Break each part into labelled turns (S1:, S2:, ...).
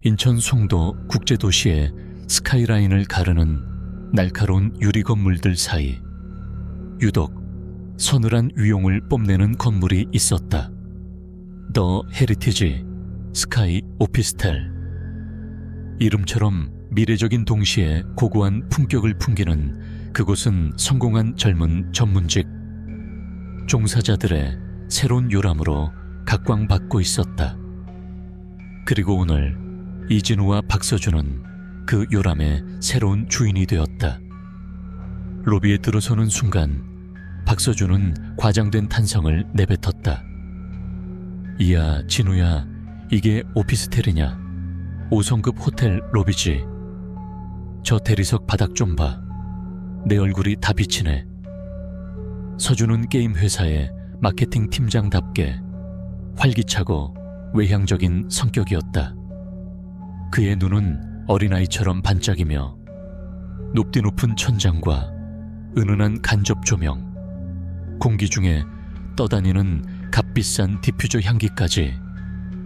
S1: 인천 송도 국제도시의 스카이라인을 가르는 날카로운 유리 건물들 사이 유독 서늘한 위용을 뽐내는 건물이 있었다. 더 헤리티지 스카이 오피스텔. 이름처럼 미래적인 동시에 고고한 품격을 풍기는 그곳은 성공한 젊은 전문직 종사자들의 새로운 요람으로 각광받고 있었다. 그리고 오늘 이진우와 박서준은 그 요람의 새로운 주인이 되었다. 로비에 들어서는 순간 박서준은 과장된 탄성을 내뱉었다. 이야, 진우야, 이게 오피스텔이냐? 5성급 호텔 로비지. 저 대리석 바닥 좀 봐. 내 얼굴이 다 비치네. 서준은 게임 회사의 마케팅 팀장답게 활기차고 외향적인 성격이었다. 그의 눈은 어린아이처럼 반짝이며 높디 높은 천장과 은은한 간접 조명, 공기 중에 떠다니는 값비싼 디퓨저 향기까지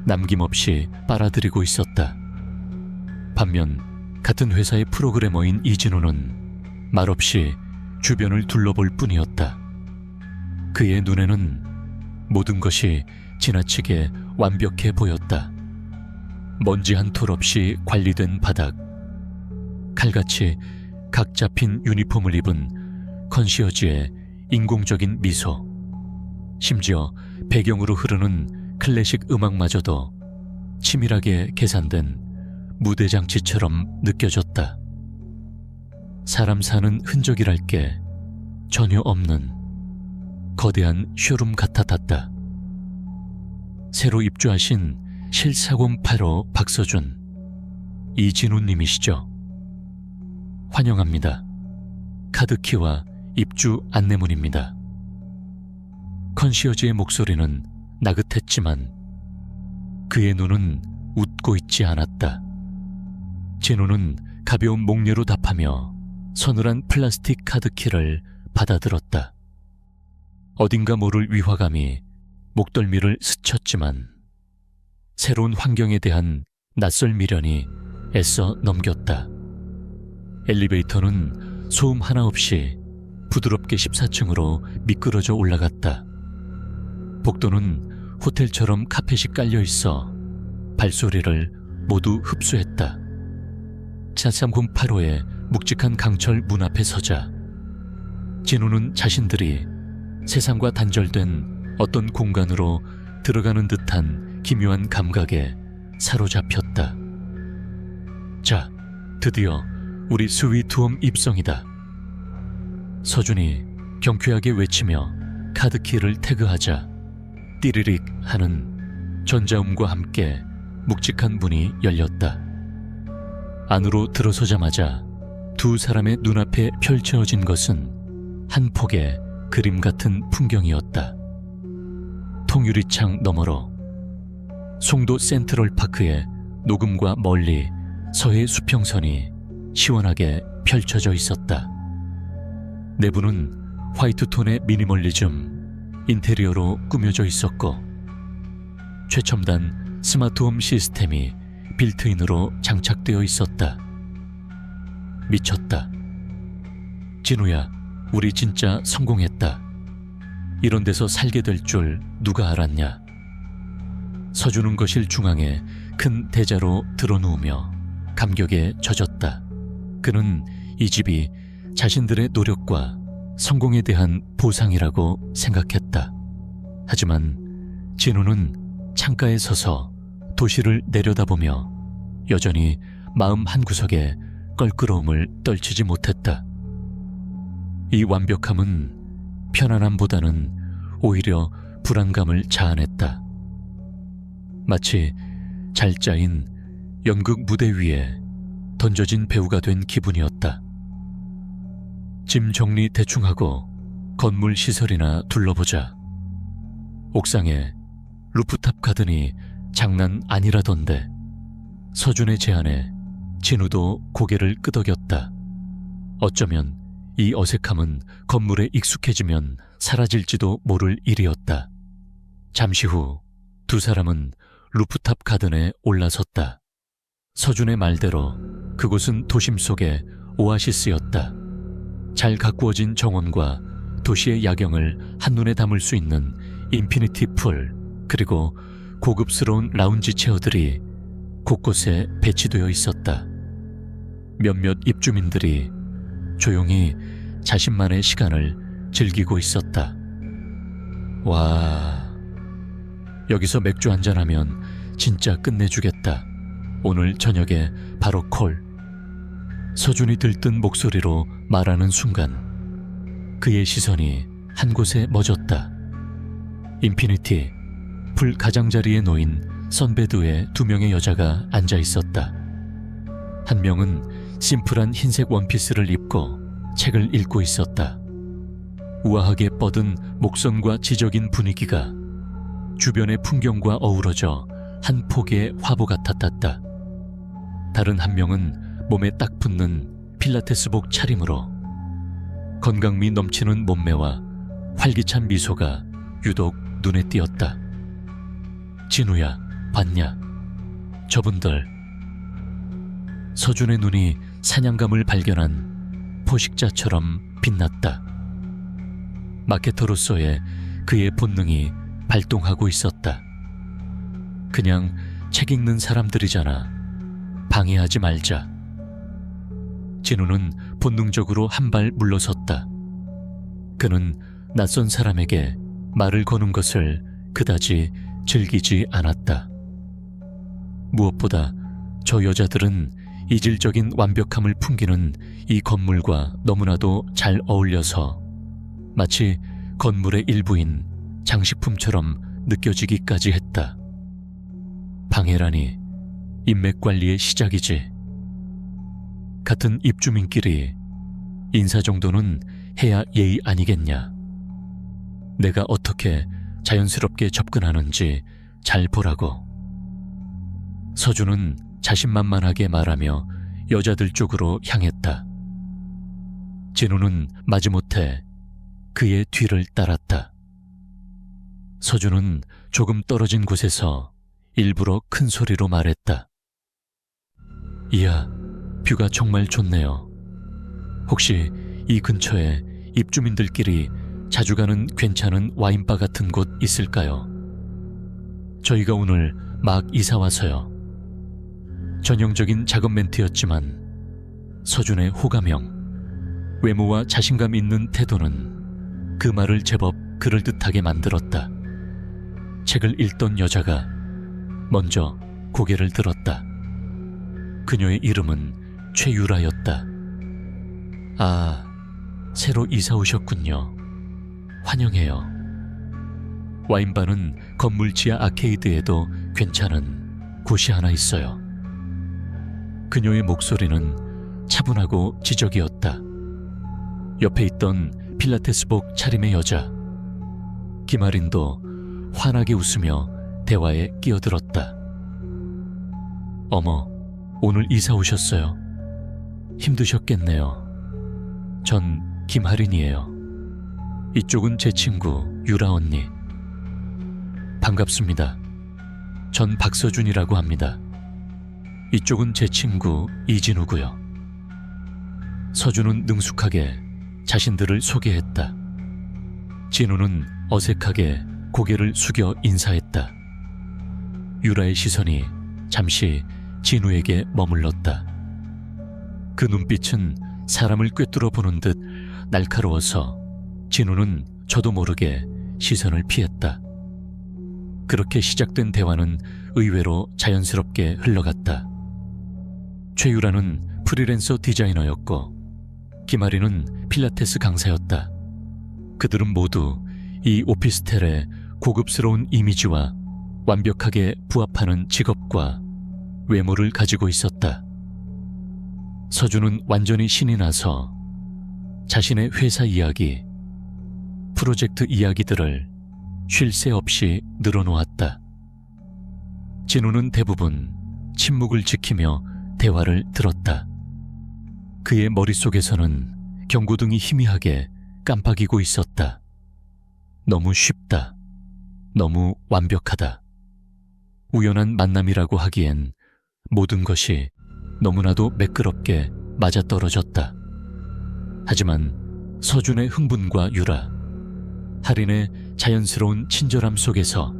S1: 남김없이 빨아들이고 있었다. 반면 같은 회사의 프로그래머인 이진우는 말없이 주변을 둘러볼 뿐이었다. 그의 눈에는 모든 것이 지나치게 완벽해 보였다. 먼지 한 톨 없이 관리된 바닥, 칼같이 각 잡힌 유니폼을 입은 컨시어지의 인공적인 미소, 심지어 배경으로 흐르는 클래식 음악마저도 치밀하게 계산된 무대 장치처럼 느껴졌다. 사람 사는 흔적이랄 게 전혀 없는 거대한 쇼룸 같았다. 새로 입주하신 실4085 박서준, 이진우님이시죠? 환영합니다. 카드키와 입주 안내문입니다. 컨시어지의 목소리는 나긋했지만 그의 눈은 웃고 있지 않았다. 진우는 가벼운 목례로 답하며 서늘한 플라스틱 카드키를 받아들었다. 어딘가 모를 위화감이 목덜미를 스쳤지만 새로운 환경에 대한 낯설 미련이 애써 넘겼다. 엘리베이터는 소음 하나 없이 부드럽게 14층으로 미끄러져 올라갔다. 복도는 호텔처럼 카펫이 깔려 있어 발소리를 모두 흡수했다. 43085의 묵직한 강철 문 앞에 서자 진우는 자신들이 세상과 단절된 어떤 공간으로 들어가는 듯한 기묘한 감각에 사로잡혔다. 자, 드디어 우리 스위트홈 입성이다. 서준이 경쾌하게 외치며 카드키를 태그하자 띠리릭 하는 전자음과 함께 묵직한 문이 열렸다. 안으로 들어서자마자 두 사람의 눈앞에 펼쳐진 것은 한 폭의 그림 같은 풍경이었다. 통유리창 너머로 송도 센트럴파크의 녹음과 멀리 서해 수평선이 시원하게 펼쳐져 있었다. 내부는 화이트톤의 미니멀리즘 인테리어로 꾸며져 있었고 최첨단 스마트홈 시스템이 빌트인으로 장착되어 있었다. 미쳤다. 진우야, 우리 진짜 성공했다. 이런 데서 살게 될 줄 누가 알았냐. 서준은 거실 중앙에 큰 대자로 드러누우며 감격에 젖었다. 그는 이 집이 자신들의 노력과 성공에 대한 보상이라고 생각했다. 하지만 진우는 창가에 서서 도시를 내려다보며 여전히 마음 한구석에 껄끄러움을 떨치지 못했다. 이 완벽함은 편안함보다는 오히려 불안감을 자아냈다. 마치 잘 짜인 연극 무대 위에 던져진 배우가 된 기분이었다. 짐 정리 대충 하고 건물 시설이나 둘러보자. 옥상에 루프탑 가든이 장난 아니라던데. 서준의 제안에 진우도 고개를 끄덕였다. 어쩌면 이 어색함은 건물에 익숙해지면 사라질지도 모를 일이었다. 잠시 후 두 사람은 루프탑 가든에 올라섰다. 서준의 말대로 그곳은 도심 속의 오아시스였다. 잘 가꾸어진 정원과 도시의 야경을 한눈에 담을 수 있는 인피니티 풀, 그리고 고급스러운 라운지 체어들이 곳곳에 배치되어 있었다. 몇몇 입주민들이 조용히 자신만의 시간을 즐기고 있었다. 와, 여기서 맥주 한잔하면 진짜 끝내주겠다. 오늘 저녁에 바로 콜. 서준이 들뜬 목소리로 말하는 순간 그의 시선이 한 곳에 멎었다. 인피니티 풀 가장자리에 놓인 선베드에 두 명의 여자가 앉아 있었다. 한 명은 심플한 흰색 원피스를 입고 책을 읽고 있었다. 우아하게 뻗은 목선과 지적인 분위기가 주변의 풍경과 어우러져 한 폭의 화보 같았다. 다른 한 명은 몸에 딱 붙는 필라테스복 차림으로 건강미 넘치는 몸매와 활기찬 미소가 유독 눈에 띄었다. 진우야, 봤냐? 저분들. 서준의 눈이 사냥감을 발견한 포식자처럼 빛났다. 마케터로서의 그의 본능이 발동하고 있었다. 그냥 책 읽는 사람들이잖아. 방해하지 말자. 진우는 본능적으로 한 발 물러섰다. 그는 낯선 사람에게 말을 거는 것을 그다지 즐기지 않았다. 무엇보다 저 여자들은 이질적인 완벽함을 풍기는 이 건물과 너무나도 잘 어울려서 마치 건물의 일부인 장식품처럼 느껴지기까지 했다. 방해라니 인맥관리의 시작이지. 같은 입주민끼리 인사 정도는 해야 예의 아니겠냐. 내가 어떻게 자연스럽게 접근하는지 잘 보라고. 서준은 자신만만하게 말하며 여자들 쪽으로 향했다. 진우는 마지못해 그의 뒤를 따랐다. 서준은 조금 떨어진 곳에서 일부러 큰 소리로 말했다. 이야, 뷰가 정말 좋네요. 혹시 이 근처에 입주민들끼리 자주 가는 괜찮은 와인바 같은 곳 있을까요? 저희가 오늘 막 이사 와서요. 전형적인 작업 멘트였지만 서준의 호감형, 외모와 자신감 있는 태도는 그 말을 제법 그럴듯하게 만들었다. 책을 읽던 여자가 먼저 고개를 들었다. 그녀의 이름은 최유라였다. 아, 새로 이사 오셨군요. 환영해요. 와인바는 건물 지하 아케이드에도 괜찮은 곳이 하나 있어요. 그녀의 목소리는 차분하고 지적이었다. 옆에 있던 필라테스복 차림의 여자 김아린도 환하게 웃으며 대화에 끼어들었다. 어머, 오늘 이사 오셨어요? 힘드셨겠네요. 전 김하린이에요. 이쪽은 제 친구 유라 언니. 반갑습니다. 전 박서준이라고 합니다. 이쪽은 제 친구 이진우고요. 서준은 능숙하게 자신들을 소개했다. 진우는 어색하게 고개를 숙여 인사했다. 유라의 시선이 잠시 진우에게 머물렀다. 그 눈빛은 사람을 꿰뚫어 보는 듯 날카로워서 진우는 저도 모르게 시선을 피했다. 그렇게 시작된 대화는 의외로 자연스럽게 흘러갔다. 최유라는 프리랜서 디자이너였고 김아리는 필라테스 강사였다. 그들은 모두 이 오피스텔의 고급스러운 이미지와 완벽하게 부합하는 직업과 외모를 가지고 있었다. 서준은 완전히 신이 나서 자신의 회사 이야기, 프로젝트 이야기들을 쉴 새 없이 늘어놓았다. 진우는 대부분 침묵을 지키며 대화를 들었다. 그의 머릿속에서는 경고등이 희미하게 깜빡이고 있었다. 너무 쉽다. 너무 완벽하다. 우연한 만남이라고 하기엔 모든 것이 너무나도 매끄럽게 맞아떨어졌다. 하지만 서준의 흥분과 유라, 할인의 자연스러운 친절함 속에서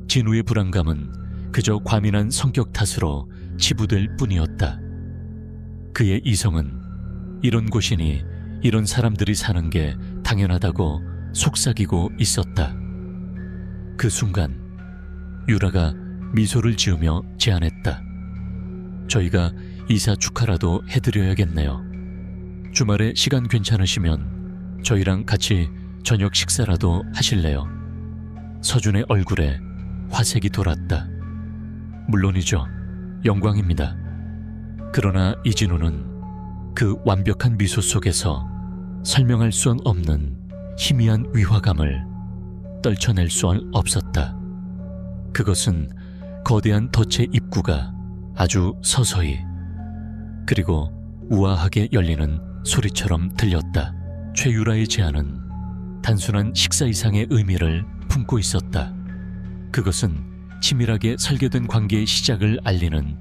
S1: 진우의 불안감은 그저 과민한 성격 탓으로 치부될 뿐이었다. 그의 이성은 이런 곳이니 이런 사람들이 사는 게 당연하다고 속삭이고 있었다. 그 순간 유라가 미소를 지으며 제안했다. 저희가 이사 축하라도 해드려야겠네요. 주말에 시간 괜찮으시면 저희랑 같이 저녁 식사라도 하실래요? 서준의 얼굴에 화색이 돌았다. 물론이죠. 영광입니다. 그러나 이진우는 그 완벽한 미소 속에서 설명할 수 없는 희미한 위화감을 떨쳐낼 수 없었다. 그것은 거대한 덫의 입구가 아주 서서히 그리고 우아하게 열리는 소리처럼 들렸다. 최유라의 제안은 단순한 식사 이상의 의미를 품고 있었다. 그것은 치밀하게 설계된 관계의 시작을 알리는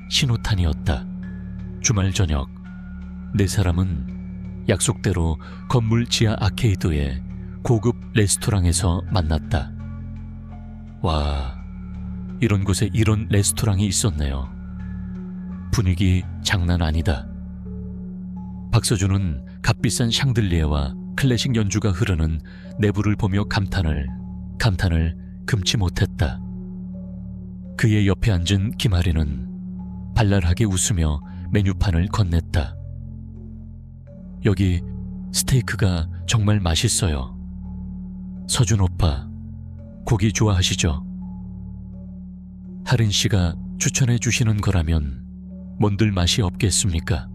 S1: 신호탄이었다. 주말 저녁, 네 사람은 약속대로 건물 지하 아케이드의 고급 레스토랑에서 만났다. 와, 이런 곳에 이런 레스토랑이 있었네요. 분위기 장난 아니다. 박서준은 값비싼 샹들리에와 클래식 연주가 흐르는 내부를 보며 감탄을 금치 못했다. 그의 옆에 앉은 김아리는 발랄하게 웃으며 메뉴판을 건넸다. 여기 스테이크가 정말 맛있어요. 서준 오빠, 고기 좋아하시죠? 하린 씨가 추천해 주시는 거라면 뭔들 맛이 없겠습니까?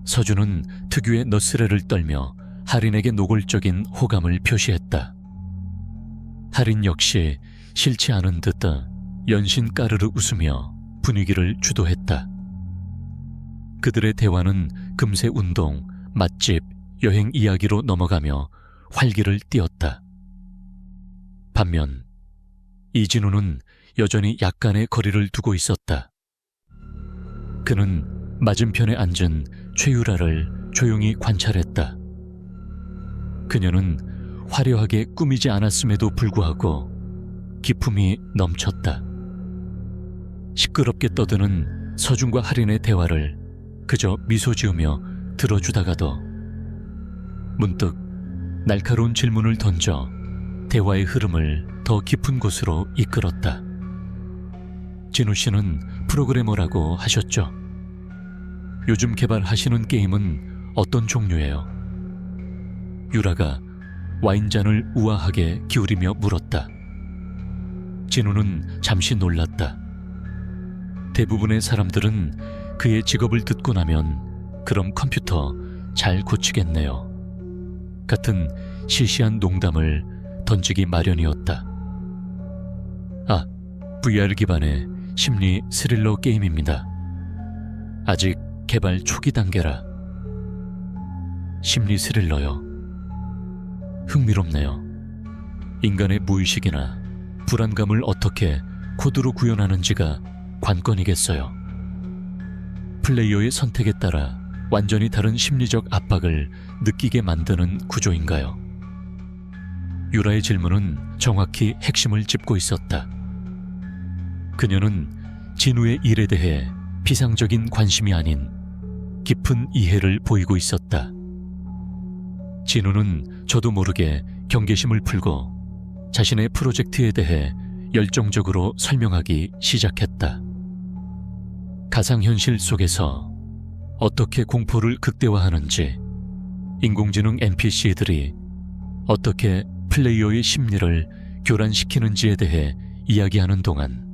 S1: 서준은 특유의 너스레를 떨며 하린에게 노골적인 호감을 표시했다. 하린 역시 싫지 않은 듯 연신 까르르 웃으며 분위기를 주도했다. 그들의 대화는 금세 운동, 맛집, 여행 이야기로 넘어가며 활기를 띠었다. 반면 이진우는 여전히 약간의 거리를 두고 있었다. 그는 맞은편에 앉은 최유라를 조용히 관찰했다. 그녀는 화려하게 꾸미지 않았음에도 불구하고 기품이 넘쳤다. 시끄럽게 떠드는 서준과 할인의 대화를 그저 미소 지으며 들어주다가도 문득 날카로운 질문을 던져 대화의 흐름을 더 깊은 곳으로 이끌었다. 진우 씨는 프로그래머라고 하셨죠? 요즘 개발하시는 게임은 어떤 종류예요? 유라가 와인잔을 우아하게 기울이며 물었다. 진우는 잠시 놀랐다. 대부분의 사람들은 그의 직업을 듣고 나면 그럼 컴퓨터 잘 고치겠네요. 같은 시시한 농담을 던지기 마련이었다. 아, VR 기반의 심리 스릴러 게임입니다. 아직 개발 초기 단계라. 심리 스릴러요. 흥미롭네요. 인간의 무의식이나 불안감을 어떻게 코드로 구현하는지가 관건이겠어요. 플레이어의 선택에 따라 완전히 다른 심리적 압박을 느끼게 만드는 구조인가요? 유라의 질문은 정확히 핵심을 짚고 있었다. 그녀는 진우의 일에 대해 피상적인 관심이 아닌 깊은 이해를 보이고 있었다. 진우는 저도 모르게 경계심을 풀고 자신의 프로젝트에 대해 열정적으로 설명하기 시작했다. 가상현실 속에서 어떻게 공포를 극대화하는지, 인공지능 NPC들이 어떻게 플레이어의 심리를 교란시키는지에 대해 이야기하는 동안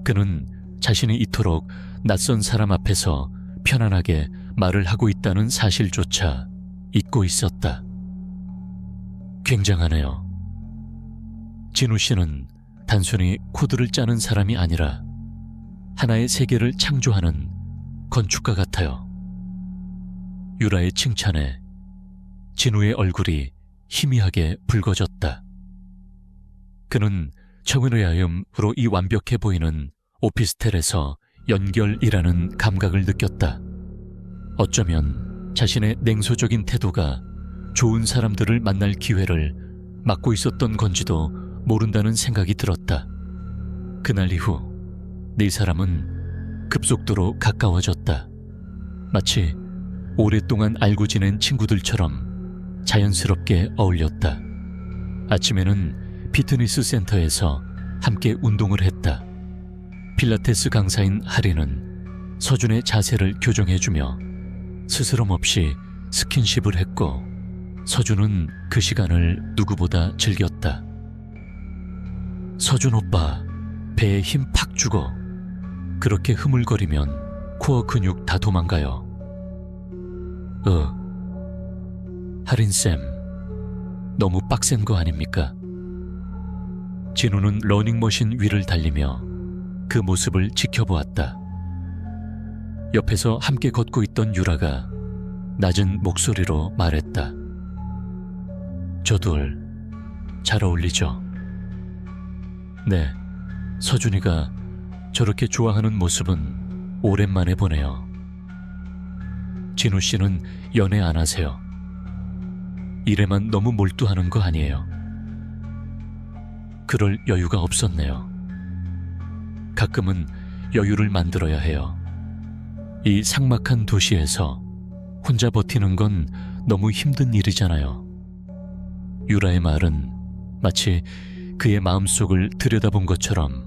S1: 그는 자신이 이토록 낯선 사람 앞에서 편안하게 말을 하고 있다는 사실조차 잊고 있었다. 굉장하네요. 진우 씨는 단순히 코드를 짜는 사람이 아니라 하나의 세계를 창조하는 건축가 같아요. 유라의 칭찬에 진우의 얼굴이 희미하게 붉어졌다. 그는 처음에 하염으로 이 완벽해 보이는 오피스텔에서 연결이라는 감각을 느꼈다. 어쩌면 자신의 냉소적인 태도가 좋은 사람들을 만날 기회를 막고 있었던 건지도 모른다는 생각이 들었다. 그날 이후 네 사람은 급속도로 가까워졌다. 마치 오랫동안 알고 지낸 친구들처럼 자연스럽게 어울렸다. 아침에는 피트니스 센터에서 함께 운동을 했다. 필라테스 강사인 하리는 서준의 자세를 교정해주며 스스럼 없이 스킨십을 했고, 서준은 그 시간을 누구보다 즐겼다. 서준 오빠, 배에 힘 팍 주고 그렇게 흐물거리면 코어 근육 다 도망가요. 하린쌤, 너무 빡센 거 아닙니까? 진우는 러닝머신 위를 달리며 그 모습을 지켜보았다. 옆에서 함께 걷고 있던 유라가 낮은 목소리로 말했다. 저 둘 잘 어울리죠? 네, 서준이가 저렇게 좋아하는 모습은 오랜만에 보네요. 진우 씨는 연애 안 하세요? 일에만 너무 몰두하는 거 아니에요? 그럴 여유가 없었네요. 가끔은 여유를 만들어야 해요. 이 삭막한 도시에서 혼자 버티는 건 너무 힘든 일이잖아요. 유라의 말은 마치 그의 마음속을 들여다본 것처럼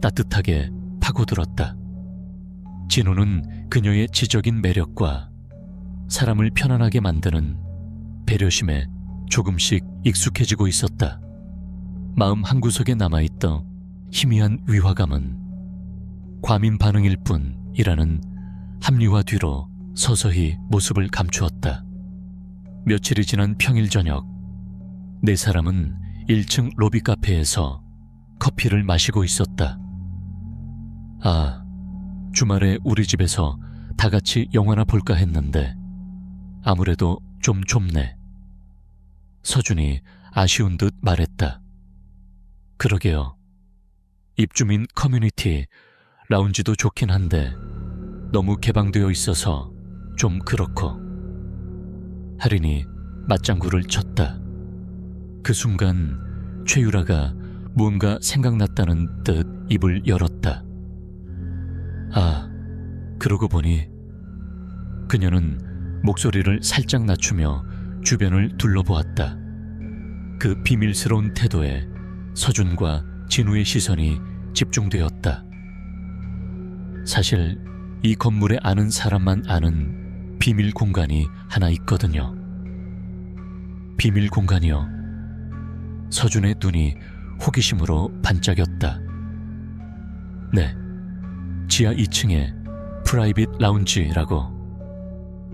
S1: 따뜻하게 파고들었다. 진우는 그녀의 지적인 매력과 사람을 편안하게 만드는 배려심에 조금씩 익숙해지고 있었다. 마음 한구석에 남아있던 희미한 위화감은 과민 반응일 뿐이라는 합리화 뒤로 서서히 모습을 감추었다. 며칠이 지난 평일 저녁, 네 사람은 1층 로비 카페에서 커피를 마시고 있었다. 주말에 우리 집에서 다 같이 영화나 볼까 했는데 아무래도 좀 좁네. 서준이 아쉬운 듯 말했다. 그러게요. 입주민 커뮤니티 라운지도 좋긴 한데 너무 개방되어 있어서 좀 그렇고. 하린이 맞장구를 쳤다. 그 순간 최유라가 무언가 생각났다는 듯 입을 열었다. 그러고 보니. 그녀는 목소리를 살짝 낮추며 주변을 둘러보았다. 그 비밀스러운 태도에 서준과 진우의 시선이 집중되었다. 사실 이 건물에 아는 사람만 아는 비밀 공간이 하나 있거든요. 비밀 공간이요. 서준의 눈이 호기심으로 반짝였다. 네, 지하 2층에 프라이빗 라운지라고.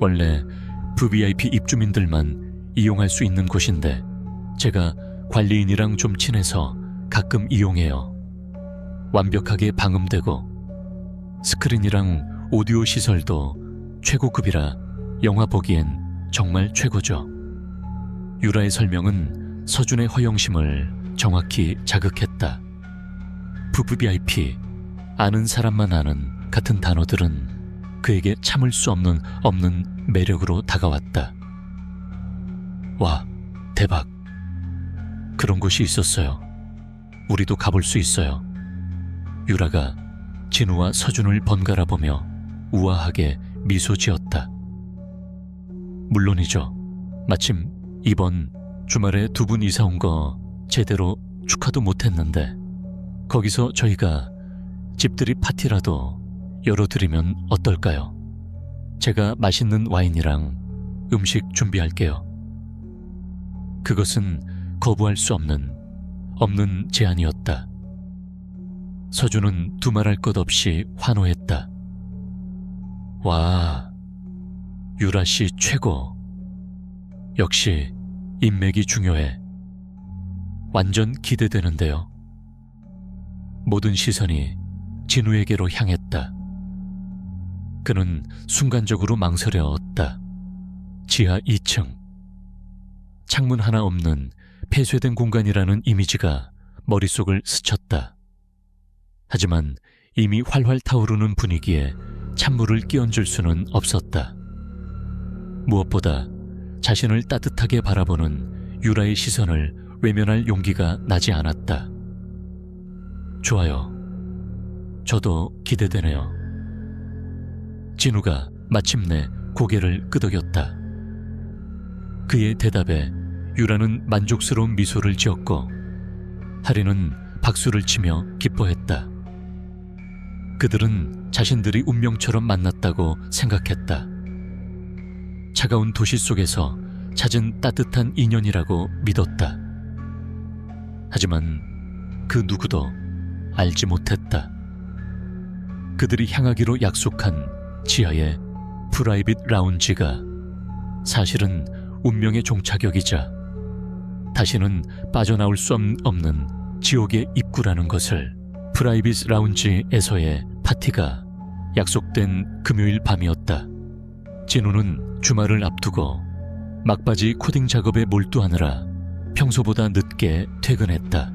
S1: 원래 VVIP 입주민들만 이용할 수 있는 곳인데 제가 관리인이랑 좀 친해서 가끔 이용해요. 완벽하게 방음되고 스크린이랑 오디오 시설도 최고급이라 영화 보기엔 정말 최고죠. 유라의 설명은 서준의 허영심을 정확히 자극했다. VVIP, 아는 사람만 아는 같은 단어들은 그에게 참을 수 없는 매력으로 다가왔다. 와, 대박. 그런 곳이 있었어요. 우리도 가볼 수 있어요. 유라가 진우와 서준을 번갈아 보며 우아하게 미소 지었다. 물론이죠. 마침 이번 주말에 두 분 이사 온 거 제대로 축하도 못했는데 거기서 저희가 집들이 파티라도 열어드리면 어떨까요? 제가 맛있는 와인이랑 음식 준비할게요. 그것은 거부할 수 없는 제안이었다. 서준은 두말할 것 없이 환호했다. 와, 유라씨 최고. 역시 인맥이 중요해. 완전 기대되는데요. 모든 시선이 진우에게로 향했다. 그는 순간적으로 망설여었다. 지하 2층. 창문 하나 없는 폐쇄된 공간이라는 이미지가 머릿속을 스쳤다. 하지만 이미 활활 타오르는 분위기에 찬물을 끼얹을 수는 없었다. 무엇보다 자신을 따뜻하게 바라보는 유라의 시선을 외면할 용기가 나지 않았다. 좋아요. 저도 기대되네요. 진우가 마침내 고개를 끄덕였다. 그의 대답에 유라는 만족스러운 미소를 지었고 하리는 박수를 치며 기뻐했다. 그들은 자신들이 운명처럼 만났다고 생각했다. 차가운 도시 속에서 찾은 따뜻한 인연이라고 믿었다. 하지만 그 누구도 알지 못했다. 그들이 향하기로 약속한 지하의 프라이빗 라운지가 사실은 운명의 종착역이자 다시는 빠져나올 수 없는 지옥의 입구라는 것을. 프라이빗 라운지에서의 파티가 약속된 금요일 밤이었다. 진우는 주말을 앞두고 막바지 코딩 작업에 몰두하느라 평소보다 늦게 퇴근했다.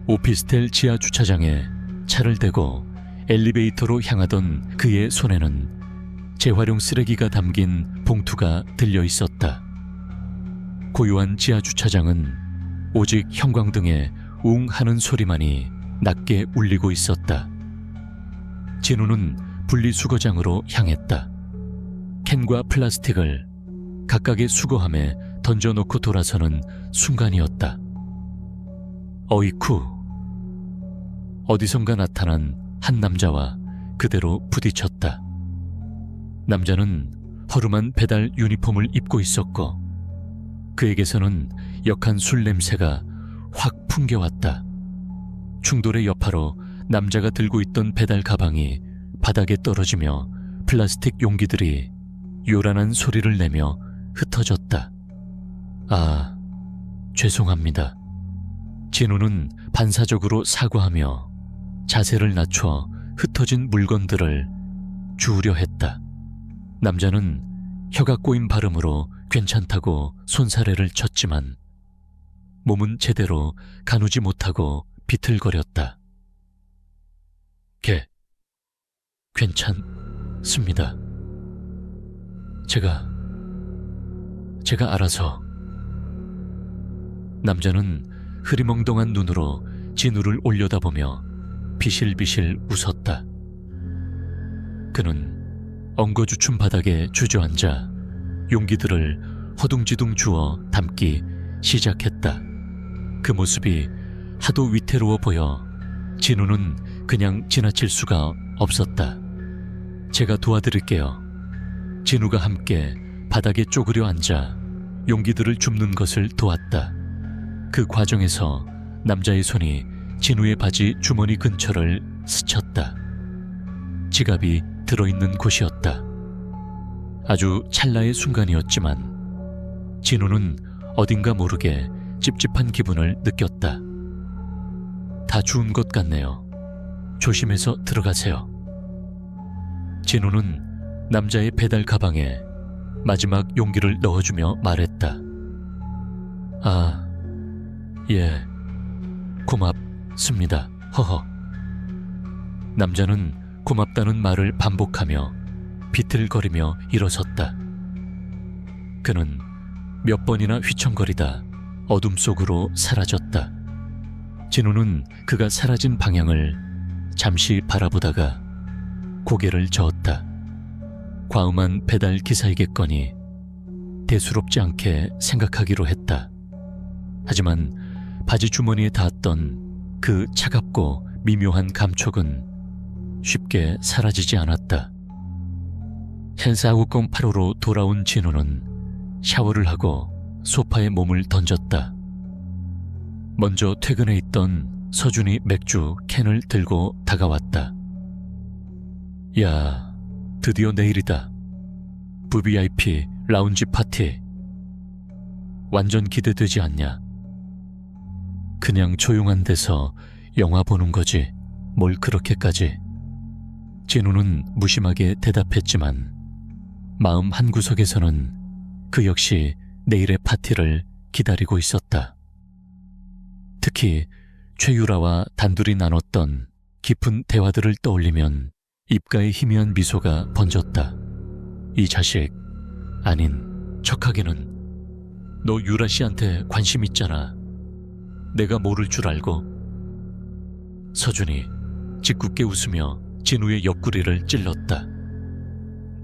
S1: 오피스텔 지하 주차장에 차를 대고 엘리베이터로 향하던 그의 손에는 재활용 쓰레기가 담긴 봉투가 들려 있었다. 고요한 지하 주차장은 오직 형광등의 웅 하는 소리만이 낮게 울리고 있었다. 진우는 분리수거장으로 향했다. 캔과 플라스틱을 각각의 수거함에 던져놓고 돌아서는 순간이었다. 어이쿠. 어디선가 나타난 한 남자와 그대로 부딪혔다. 남자는 허름한 배달 유니폼을 입고 있었고 그에게서는 역한 술 냄새가 확 풍겨왔다. 충돌의 여파로 남자가 들고 있던 배달 가방이 바닥에 떨어지며 플라스틱 용기들이 요란한 소리를 내며 흩어졌다. 아, 죄송합니다. 진우는 반사적으로 사과하며 자세를 낮춰 흩어진 물건들을 주우려 했다. 남자는 혀가 꼬인 발음으로 괜찮다고 손사래를 쳤지만 몸은 제대로 가누지 못하고 비틀거렸다. 괜찮습니다. 제가 알아서. 남자는 흐리멍덩한 눈으로 진우를 올려다보며 비실비실 웃었다. 그는 엉거주춤 바닥에 주저앉아 용기들을 허둥지둥 주워 담기 시작했다. 그 모습이 하도 위태로워 보여 진우는 그냥 지나칠 수가 없었다. 제가 도와드릴게요. 진우가 함께 바닥에 쪼그려 앉아 용기들을 줍는 것을 도왔다. 그 과정에서 남자의 손이 진우의 바지 주머니 근처를 스쳤다. 지갑이 들어있는 곳이었다. 아주 찰나의 순간이었지만 진우는 어딘가 모르게 찝찝한 기분을 느꼈다. 다 주운 것 같네요. 조심해서 들어가세요. 진우는 남자의 배달 가방에 마지막 용기를 넣어주며 말했다. 아, 예, 고맙습니다. 허허. 남자는 고맙다는 말을 반복하며 비틀거리며 일어섰다. 그는 몇 번이나 휘청거리다 어둠 속으로 사라졌다. 진우는 그가 사라진 방향을 잠시 바라보다가 고개를 저었다. 과음한 배달 기사이겠거니 대수롭지 않게 생각하기로 했다. 하지만 바지 주머니에 닿았던 그 차갑고 미묘한 감촉은 쉽게 사라지지 않았다. 헨사우공 8호로 돌아온 진우는 샤워를 하고 소파에 몸을 던졌다. 먼저 퇴근해 있던 서준이 맥주 캔을 들고 다가왔다. 야, 드디어 내일이다. VVIP 라운지 파티. 완전 기대되지 않냐? 그냥 조용한 데서 영화 보는 거지 뭘 그렇게까지. 진우는 무심하게 대답했지만 마음 한구석에서는 그 역시 내일의 파티를 기다리고 있었다. 특히 최유라와 단둘이 나눴던 깊은 대화들을 떠올리면 입가에 희미한 미소가 번졌다. 이 자식, 아닌 척하기는 너 유라 씨한테 관심 있잖아. 내가 모를 줄 알고. 서준이 짓궂게 웃으며 진우의 옆구리를 찔렀다.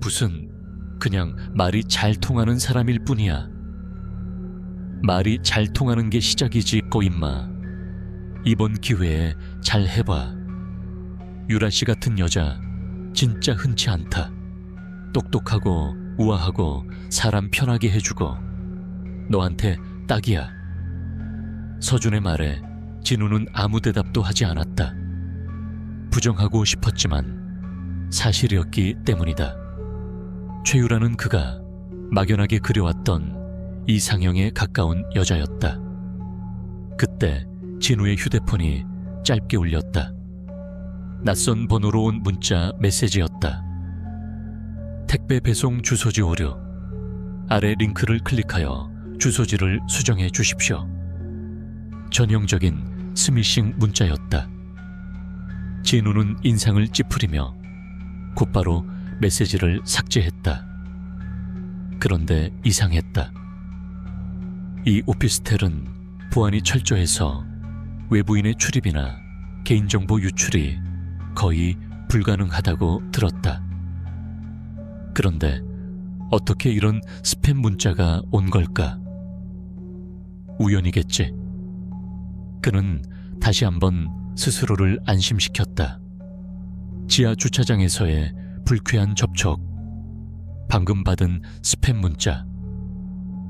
S1: 무슨 그냥 말이 잘 통하는 사람일 뿐이야. 말이 잘 통하는 게 시작이지 꼬임마. 이번 기회에 잘 해봐. 유라 씨 같은 여자 진짜 흔치 않다. 똑똑하고 우아하고 사람 편하게 해주고 너한테 딱이야. 서준의 말에 진우는 아무 대답도 하지 않았다. 부정하고 싶었지만 사실이었기 때문이다. 최유라는 그가 막연하게 그려왔던 이상형에 가까운 여자였다. 그때 진우의 휴대폰이 짧게 울렸다. 낯선 번호로 온 문자 메시지였다. 택배 배송 주소지 오류. 아래 링크를 클릭하여 주소지를 수정해 주십시오. 전형적인 스미싱 문자였다. 진우는 인상을 찌푸리며 곧바로 메시지를 삭제했다. 그런데 이상했다. 이 오피스텔은 보안이 철저해서 외부인의 출입이나 개인정보 유출이 거의 불가능하다고 들었다. 그런데 어떻게 이런 스팸 문자가 온 걸까? 우연이겠지. 그는 다시 한번 스스로를 안심시켰다. 지하 주차장에서의 불쾌한 접촉, 방금 받은 스팸 문자,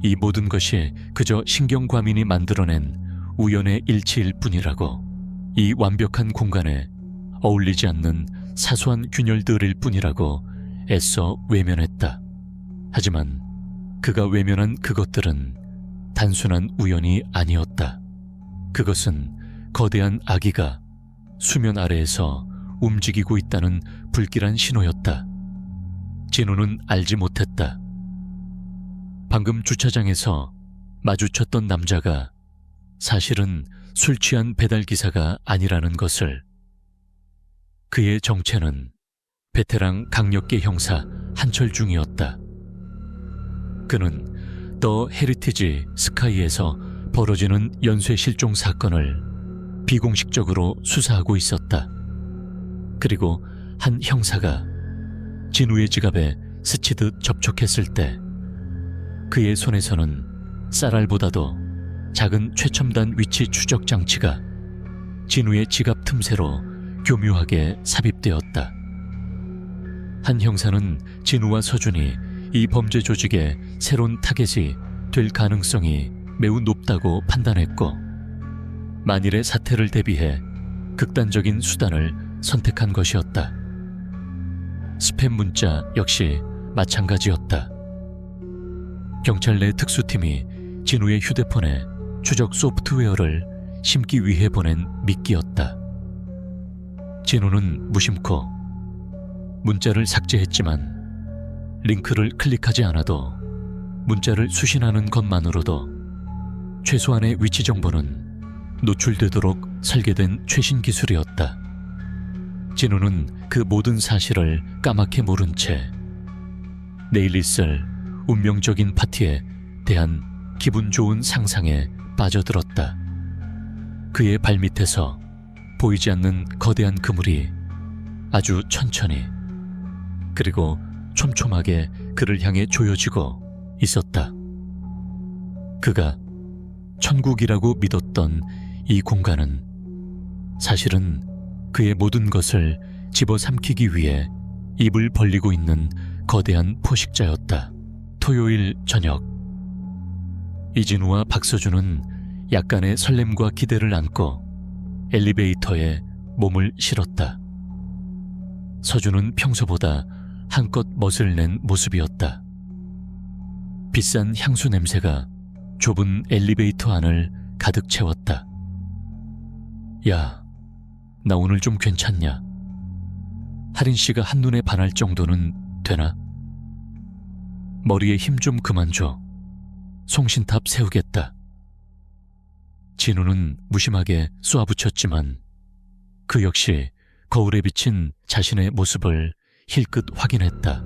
S1: 이 모든 것이 그저 신경과민이 만들어낸 우연의 일치일 뿐이라고, 이 완벽한 공간에 어울리지 않는 사소한 균열들일 뿐이라고 애써 외면했다. 하지만 그가 외면한 그것들은 단순한 우연이 아니었다. 그것은 거대한 아기가 수면 아래에서 움직이고 있다는 불길한 신호였다. 진우는 알지 못했다. 방금 주차장에서 마주쳤던 남자가 사실은 술 취한 배달기사가 아니라는 것을. 그의 정체는 베테랑 강력계 형사 한철중이었다. 그는 더 헤리티지 스카이에서 벌어지는 연쇄 실종 사건을 비공식적으로 수사하고 있었다. 그리고 한 형사가 진우의 지갑에 스치듯 접촉했을 때 그의 손에서는 쌀알보다도 작은 최첨단 위치 추적 장치가 진우의 지갑 틈새로 교묘하게 삽입되었다. 한 형사는 진우와 서준이 이 범죄 조직의 새로운 타겟이 될 가능성이 매우 높다고 판단했고, 만일의 사태를 대비해 극단적인 수단을 선택한 것이었다. 스팸 문자 역시 마찬가지였다. 경찰 내 특수팀이 진우의 휴대폰에 추적 소프트웨어를 심기 위해 보낸 미끼였다. 진우는 무심코 문자를 삭제했지만 링크를 클릭하지 않아도 문자를 수신하는 것만으로도 최소한의 위치 정보는 노출되도록 설계된 최신 기술이었다. 진우는 그 모든 사실을 까맣게 모른 채 내일 있을 운명적인 파티에 대한 기분 좋은 상상에 빠져들었다. 그의 발밑에서 보이지 않는 거대한 그물이 아주 천천히 그리고 촘촘하게 그를 향해 조여지고 있었다. 그가 천국이라고 믿었던 이 공간은 사실은 그의 모든 것을 집어삼키기 위해 입을 벌리고 있는 거대한 포식자였다. 토요일 저녁, 이진우와 박서준은 약간의 설렘과 기대를 안고 엘리베이터에 몸을 실었다. 서준은 평소보다 한껏 멋을 낸 모습이었다. 비싼 향수 냄새가 좁은 엘리베이터 안을 가득 채웠다. 야, 나 오늘 좀 괜찮냐? 하린 씨가 한눈에 반할 정도는 되나? 머리에 힘 좀 그만 줘. 송신탑 세우겠다. 진우는 무심하게 쏘아붙였지만 그 역시 거울에 비친 자신의 모습을 힐끗 확인했다.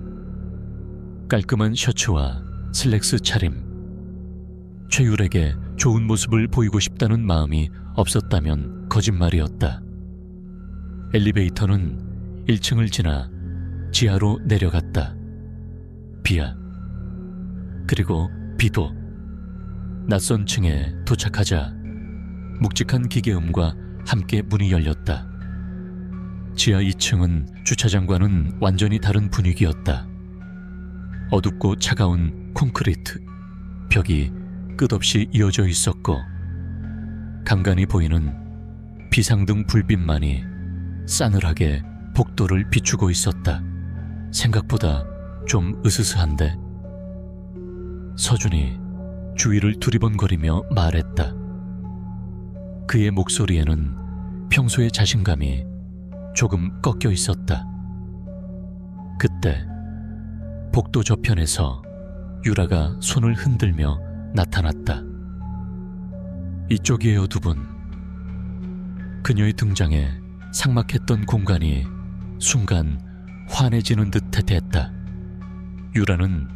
S1: 깔끔한 셔츠와 슬랙스 차림. 최율에게 좋은 모습을 보이고 싶다는 마음이 없었다면 거짓말이었다. 엘리베이터는 1층을 지나 지하로 내려갔다. 비야. 그리고 비도. 낯선 층에 도착하자 묵직한 기계음과 함께 문이 열렸다. 지하 2층은 주차장과는 완전히 다른 분위기였다. 어둡고 차가운 콘크리트, 벽이 끝없이 이어져 있었고 간간히 보이는 비상등 불빛만이 싸늘하게 복도를 비추고 있었다. 생각보다 좀 으스스한데. 서준이 주위를 두리번거리며 말했다. 그의 목소리에는 평소의 자신감이 조금 꺾여 있었다. 그때 복도 저편에서 유라가 손을 흔들며 나타났다. 이쪽이에요, 두 분. 그녀의 등장에 삭막했던 공간이 순간 환해지는 듯 했다. 유라는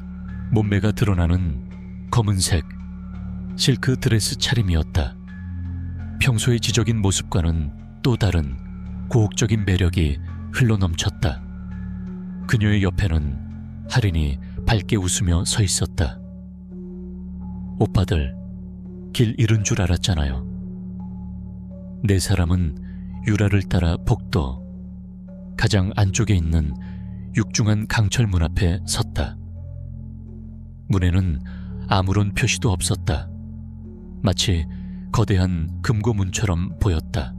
S1: 몸매가 드러나는 검은색 실크 드레스 차림이었다. 평소의 지적인 모습과는 또 다른 고혹적인 매력이 흘러넘쳤다. 그녀의 옆에는 할인이 밝게 웃으며 서 있었다. 오빠들, 길 잃은 줄 알았잖아요. 네 사람은 유라를 따라 복도 가장 안쪽에 있는 육중한 강철문 앞에 섰다. 문에는 아무런 표시도 없었다. 마치 거대한 금고문처럼 보였다.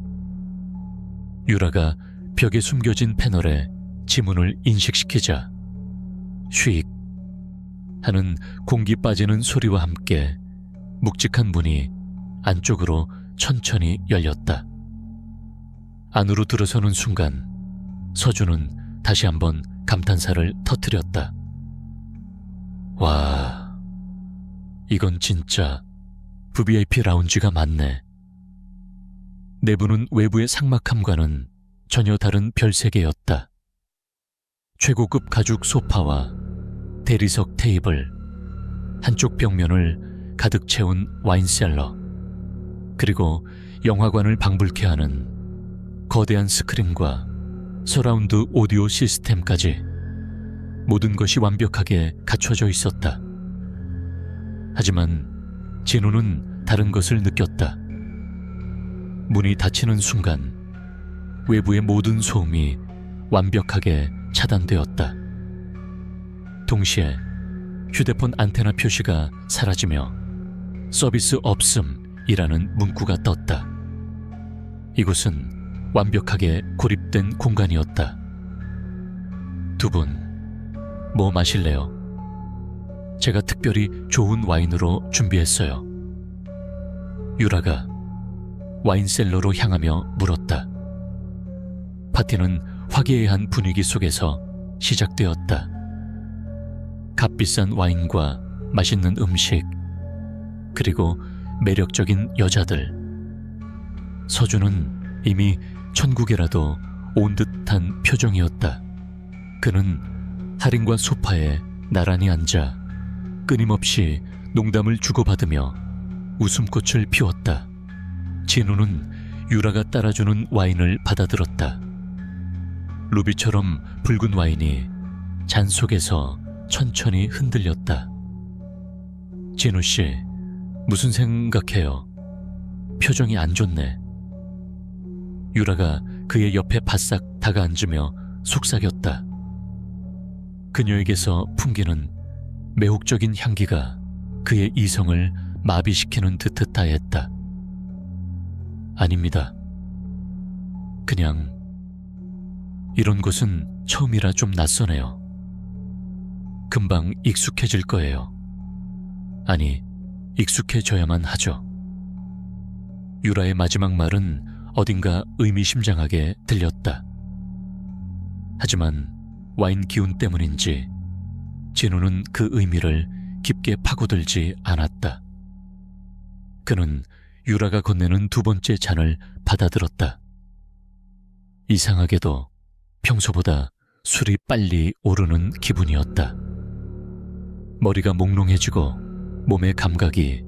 S1: 유라가 벽에 숨겨진 패널에 지문을 인식시키자 쉬익 하는 공기 빠지는 소리와 함께 묵직한 문이 안쪽으로 천천히 열렸다. 안으로 들어서는 순간 서준은 다시 한번 감탄사를 터뜨렸다. 와, 이건 진짜 VIP 라운지가 맞네. 내부는 외부의 삭막함과는 전혀 다른 별세계였다. 최고급 가죽 소파와 대리석 테이블, 한쪽 벽면을 가득 채운 와인셀러, 그리고 영화관을 방불케 하는 거대한 스크린과 서라운드 오디오 시스템까지 모든 것이 완벽하게 갖춰져 있었다. 하지만 진우는 다른 것을 느꼈다. 문이 닫히는 순간 외부의 모든 소음이 완벽하게 차단되었다. 동시에 휴대폰 안테나 표시가 사라지며 서비스 없음이라는 문구가 떴다. 이곳은 완벽하게 고립된 공간이었다. 두 분, 뭐 마실래요? 제가 특별히 좋은 와인으로 준비했어요. 유라가 와인셀러로 향하며 물었다. 파티는 화기애애한 분위기 속에서 시작되었다. 값비싼 와인과 맛있는 음식, 그리고 매력적인 여자들. 서준은 이미 천국에라도 온 듯한 표정이었다. 그는 할인과 소파에 나란히 앉아 끊임없이 농담을 주고받으며 웃음꽃을 피웠다. 진우는 유라가 따라주는 와인을 받아들었다. 루비처럼 붉은 와인이 잔 속에서 천천히 흔들렸다. 진우씨, 무슨 생각해요? 표정이 안 좋네. 유라가 그의 옆에 바싹 다가앉으며 속삭였다. 그녀에게서 풍기는 매혹적인 향기가 그의 이성을 마비시키는 듯하였다. 아닙니다. 그냥 이런 곳은 처음이라 좀 낯서네요. 금방 익숙해질 거예요. 아니, 익숙해져야만 하죠. 유라의 마지막 말은 어딘가 의미심장하게 들렸다. 하지만 와인 기운 때문인지 진우는 그 의미를 깊게 파고들지 않았다. 그는 유라가 건네는 두 번째 잔을 받아들었다. 이상하게도 평소보다 술이 빨리 오르는 기분이었다. 머리가 몽롱해지고 몸의 감각이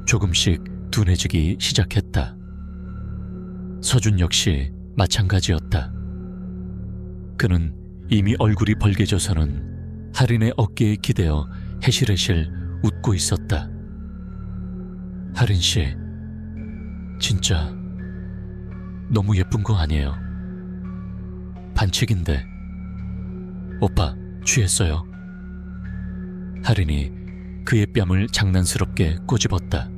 S1: 조금씩 둔해지기 시작했다. 서준 역시 마찬가지였다. 그는 이미 얼굴이 벌개져서는 할인의 어깨에 기대어 해실해실 웃고 있었다. 할인 씨, 진짜 너무 예쁜 거 아니에요? 반칙인데. 오빠, 취했어요? 할인이 그의 뺨을 장난스럽게 꼬집었다.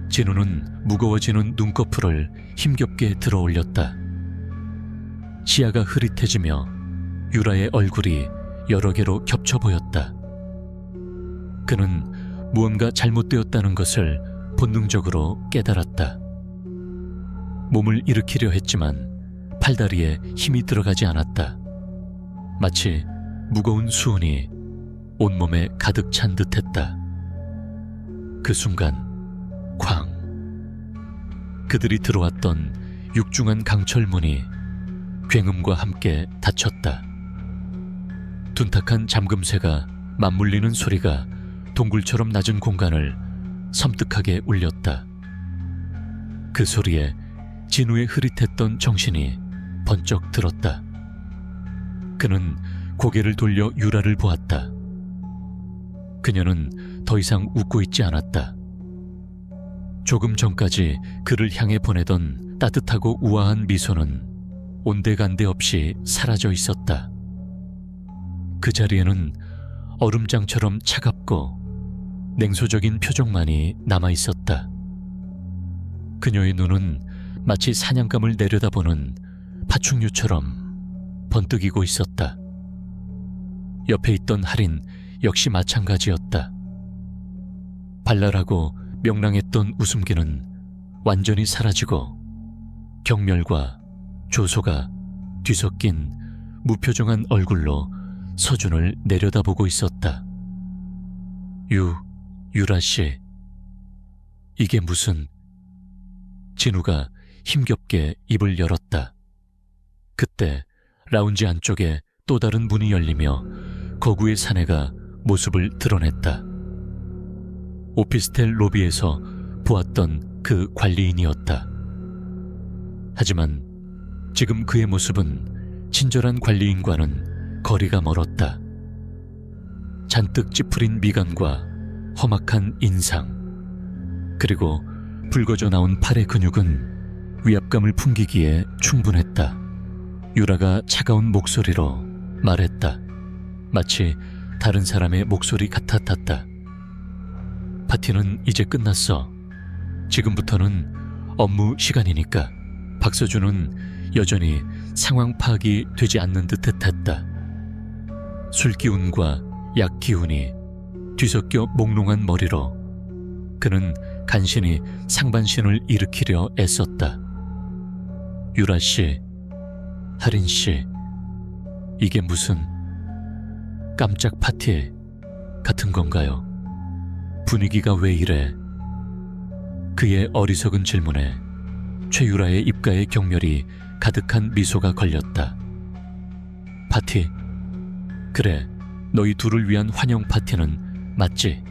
S1: 진우는 무거워지는 눈꺼풀을 힘겹게 들어 올렸다. 시야가 흐릿해지며 유라의 얼굴이 여러 개로 겹쳐 보였다. 그는 무언가 잘못되었다는 것을 본능적으로 깨달았다. 몸을 일으키려 했지만 팔다리에 힘이 들어가지 않았다. 마치 무거운 수은이 온몸에 가득 찬 듯했다. 그 순간 쾅! 그들이 들어왔던 육중한 강철문이 굉음과 함께 닫혔다. 둔탁한 잠금쇠가 맞물리는 소리가 동굴처럼 낮은 공간을 섬뜩하게 울렸다. 그 소리에 진우의 흐릿했던 정신이 번쩍 들었다. 그는 고개를 돌려 유라를 보았다. 그녀는 더 이상 웃고 있지 않았다. 조금 전까지 그를 향해 보내던 따뜻하고 우아한 미소는 온데간데 없이 사라져 있었다. 그 자리에는 얼음장처럼 차갑고 냉소적인 표정만이 남아 있었다. 그녀의 눈은 마치 사냥감을 내려다보는 파충류처럼 번뜩이고 있었다. 옆에 있던 할인 역시 마찬가지였다. 발랄하고 명랑했던 웃음기는 완전히 사라지고 경멸과 조소가 뒤섞인 무표정한 얼굴로 서준을 내려다보고 있었다. 유라 씨, 이게 무슨... 진우가 힘겹게 입을 열었다. 그때 라운지 안쪽에 또 다른 문이 열리며 거구의 사내가 모습을 드러냈다. 오피스텔 로비에서 보았던 그 관리인이었다. 하지만 지금 그의 모습은 친절한 관리인과는 거리가 멀었다. 잔뜩 찌푸린 미간과 험악한 인상, 그리고 붉어져 나온 팔의 근육은 위압감을 풍기기에 충분했다. 유라가 차가운 목소리로 말했다. 마치 다른 사람의 목소리 같았다. 파티는 이제 끝났어. 지금부터는 업무 시간이니까. 박서준은 여전히 상황 파악이 되지 않는 듯했다. 술 기운과 약 기운이 뒤섞여 몽롱한 머리로 그는 간신히 상반신을 일으키려 애썼다. 유라 씨, 할인 씨, 이게 무슨 깜짝 파티 같은 건가요? 분위기가 왜 이래? 그의 어리석은 질문에 최유라의 입가에 경멸이 가득한 미소가 걸렸다. 파티? 그래, 너희 둘을 위한 환영 파티는 맞지?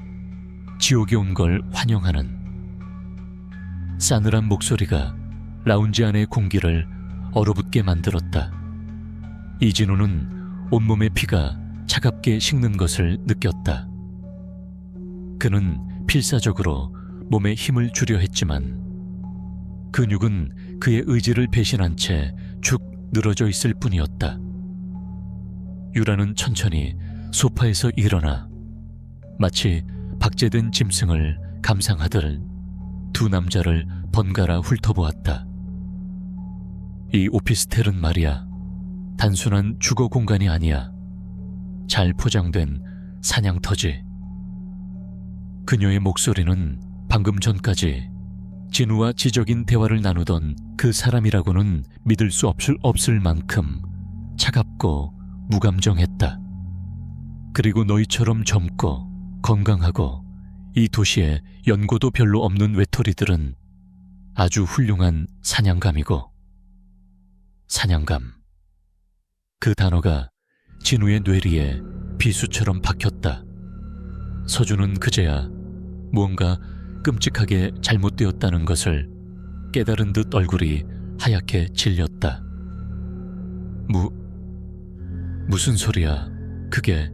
S1: 지옥에 온 걸 환영하는. 싸늘한 목소리가 라운지 안의 공기를 얼어붙게 만들었다. 이진우는 온몸의 피가 차갑게 식는 것을 느꼈다. 그는 필사적으로 몸에 힘을 주려 했지만 근육은 그의 의지를 배신한 채 축 늘어져 있을 뿐이었다. 유라는 천천히 소파에서 일어나 마치 박제된 짐승을 감상하듯 두 남자를 번갈아 훑어보았다. 이 오피스텔은 말이야, 단순한 주거 공간이 아니야. 잘 포장된 사냥터지. 그녀의 목소리는 방금 전까지 진우와 지적인 대화를 나누던 그 사람이라고는 믿을 수 없을 만큼 차갑고 무감정했다. 그리고 너희처럼 젊고 건강하고 이 도시에 연고도 별로 없는 외톨이들은 아주 훌륭한 사냥감이고 사냥감. 그 단어가 진우의 뇌리에 비수처럼 박혔다. 서준은 그제야 무언가 끔찍하게 잘못되었다는 것을 깨달은 듯 얼굴이 하얗게 질렸다. 무슨 소리야? 그게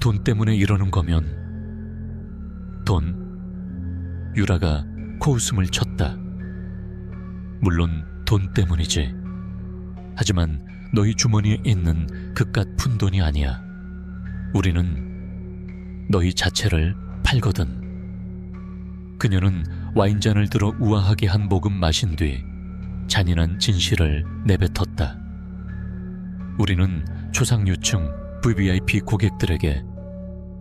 S1: 돈 때문에 이러는 거면 돈? 유라가 코웃음을 쳤다. 물론 돈 때문이지. 하지만 너희 주머니에 있는 그깟 푼돈이 아니야. 우리는 너희 자체를 팔거든. 그녀는 와인잔을 들어 우아하게 한 모금 마신 뒤 잔인한 진실을 내뱉었다. 우리는 초상류층 VVIP 고객들에게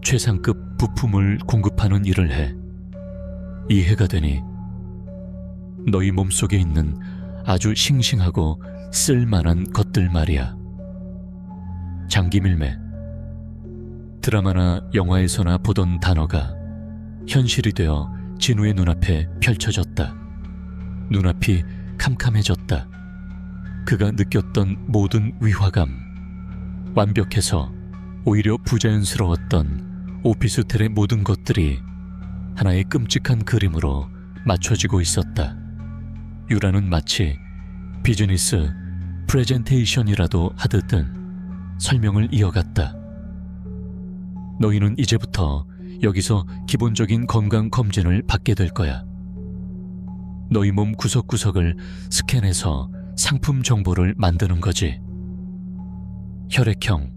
S1: 최상급 부품을 공급하는 일을 해. 이해가 되니? 너희 몸속에 있는 아주 싱싱하고 쓸만한 것들 말이야. 장기밀매. 드라마나 영화에서나 보던 단어가 현실이 되어 진우의 눈앞에 펼쳐졌다. 눈앞이 캄캄해졌다. 그가 느꼈던 모든 위화감, 완벽해서 오히려 부자연스러웠던 오피스텔의 모든 것들이 하나의 끔찍한 그림으로 맞춰지고 있었다. 유라는 마치 비즈니스 프레젠테이션이라도 하듯은 설명을 이어갔다. 너희는 이제부터 여기서 기본적인 건강 검진을 받게 될 거야. 너희 몸 구석구석을 스캔해서 상품 정보를 만드는 거지. 혈액형,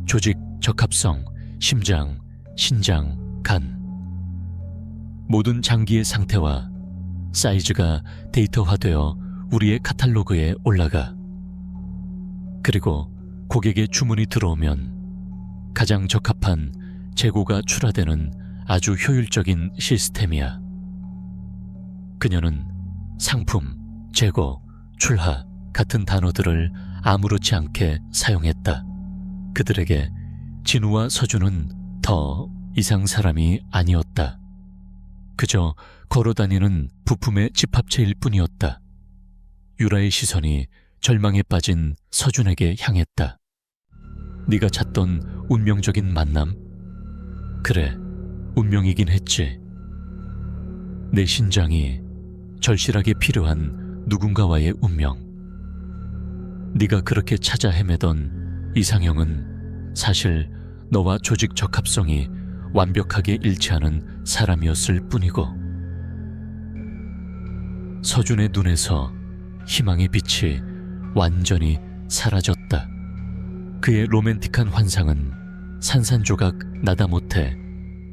S1: 조직 적합성, 심장, 신장, 간. 모든 장기의 상태와 사이즈가 데이터화되어 우리의 카탈로그에 올라가. 그리고 고객의 주문이 들어오면 가장 적합한 재고가 출하되는 아주 효율적인 시스템이야. 그녀는 상품, 재고, 출하 같은 단어들을 아무렇지 않게 사용했다. 그들에게 진우와 서준은 더 이상 사람이 아니었다. 그저 걸어다니는 부품의 집합체일 뿐이었다. 유라의 시선이 절망에 빠진 서준에게 향했다. 네가 찾던 운명적인 만남? 그래, 운명이긴 했지. 내 신장이 절실하게 필요한 누군가와의 운명. 네가 그렇게 찾아 헤매던 이상형은 사실 너와 조직 적합성이 완벽하게 일치하는 사람이었을 뿐이고. 서준의 눈에서 희망의 빛이 완전히 사라졌다. 그의 로맨틱한 환상은 산산조각 나다 못해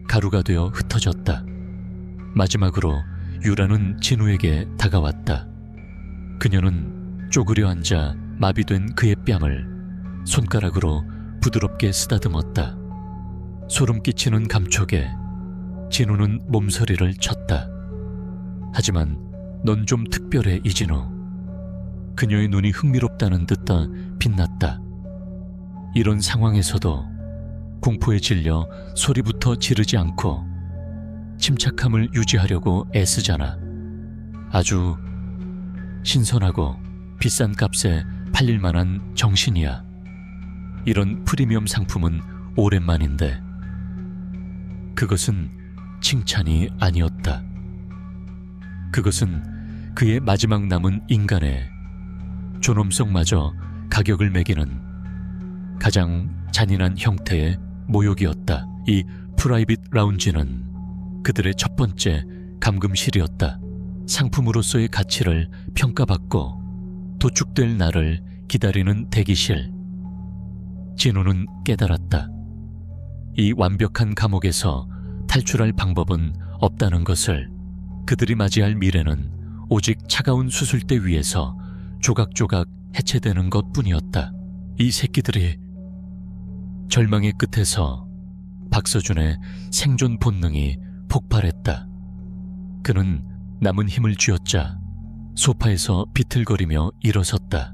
S1: 가루가 되어 흩어졌다. 마지막으로 유라는 진우에게 다가왔다. 그녀는 쪼그려 앉아 마비된 그의 뺨을 손가락으로 부드럽게 쓰다듬었다. 소름 끼치는 감촉에 진우는 몸서리를 쳤다. 하지만 넌 좀 특별해, 이진우. 그녀의 눈이 흥미롭다는 듯 빛났다. 이런 상황에서도 공포에 질려 소리부터 지르지 않고 침착함을 유지하려고 애쓰잖아. 아주 신선하고 비싼 값에 팔릴 만한 정신이야. 이런 프리미엄 상품은 오랜만인데. 그것은 칭찬이 아니었다. 그것은 그의 마지막 남은 인간의 존엄성마저 가격을 매기는 가장 잔인한 형태의 모욕이었다. 이 프라이빗 라운지는 그들의 첫 번째 감금실이었다. 상품으로서의 가치를 평가받고 도축될 날을 기다리는 대기실. 진우는 깨달았다. 이 완벽한 감옥에서 탈출할 방법은 없다는 것을. 그들이 맞이할 미래는 오직 차가운 수술대 위에서 조각조각 해체되는 것뿐이었다. 이 새끼들이. 절망의 끝에서 박서준의 생존 본능이 폭발했다. 그는 남은 힘을 쥐어짜 소파에서 비틀거리며 일어섰다.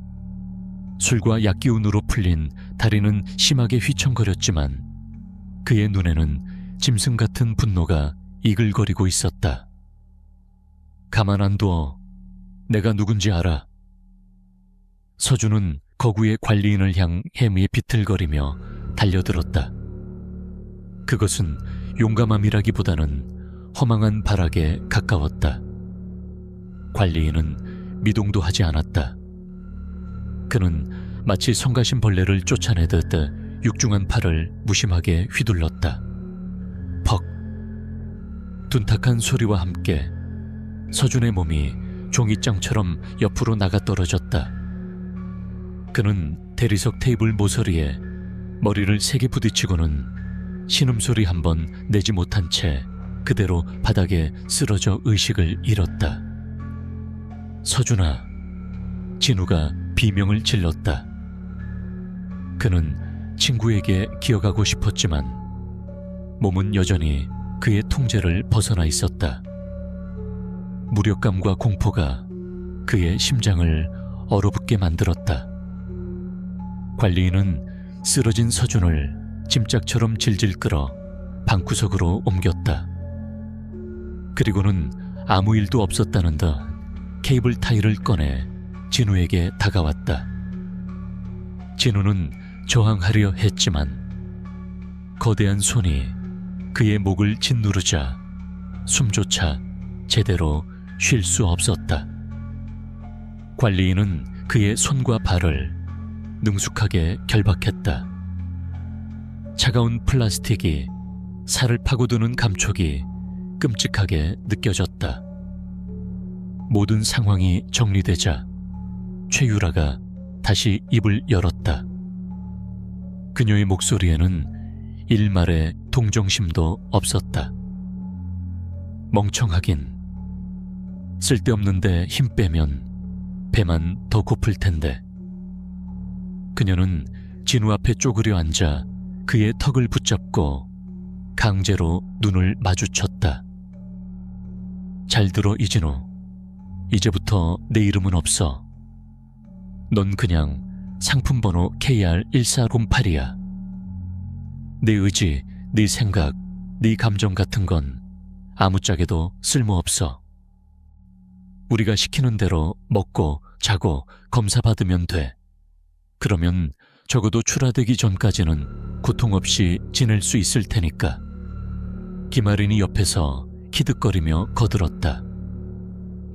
S1: 술과 약기운으로 풀린 다리는 심하게 휘청거렸지만 그의 눈에는 짐승 같은 분노가 이글거리고 있었다. 가만 안 둬. 내가 누군지 알아. 서준은 거구의 관리인을 향 해미에 비틀거리며 달려들었다. 그것은 용감함이라기보다는 허망한 발악에 가까웠다. 관리인은 미동도 하지 않았다. 그는 마치 성가신 벌레를 쫓아내듯 육중한 팔을 무심하게 휘둘렀다. 퍽! 둔탁한 소리와 함께 서준의 몸이 종이장처럼 옆으로 나가 떨어졌다. 그는 대리석 테이블 모서리에 머리를 세게 부딪히고는 신음소리 한 번 내지 못한 채 그대로 바닥에 쓰러져 의식을 잃었다. 서준아, 진우가 비명을 질렀다. 그는 친구에게 기어가고 싶었지만 몸은 여전히 그의 통제를 벗어나 있었다. 무력감과 공포가 그의 심장을 얼어붙게 만들었다. 관리인은 쓰러진 서준을 짐짝처럼 질질 끌어 방구석으로 옮겼다. 그리고는 아무 일도 없었다는 듯 케이블 타이를 꺼내 진우에게 다가왔다. 진우는 저항하려 했지만 거대한 손이 그의 목을 짓누르자 숨조차 제대로 쉴 수 없었다. 관리인은 그의 손과 발을 능숙하게 결박했다. 차가운 플라스틱이 살을 파고드는 감촉이 끔찍하게 느껴졌다. 모든 상황이 정리되자 최유라가 다시 입을 열었다. 그녀의 목소리에는 일말의 동정심도 없었다. 멍청하긴. 쓸데없는데 힘 빼면 배만 더 고플 텐데. 그녀는 진우 앞에 쪼그려 앉아 그의 턱을 붙잡고 강제로 눈을 마주쳤다. 잘 들어, 이진우. 이제부터 내 이름은 없어. 넌 그냥 상품번호 KR1408이야. 내 의지, 네 생각, 네 감정 같은 건 아무짝에도 쓸모없어. 우리가 시키는 대로 먹고 자고 검사받으면 돼. 그러면 적어도 출하되기 전까지는 고통 없이 지낼 수 있을 테니까. 김아린이 옆에서 키득거리며 거들었다.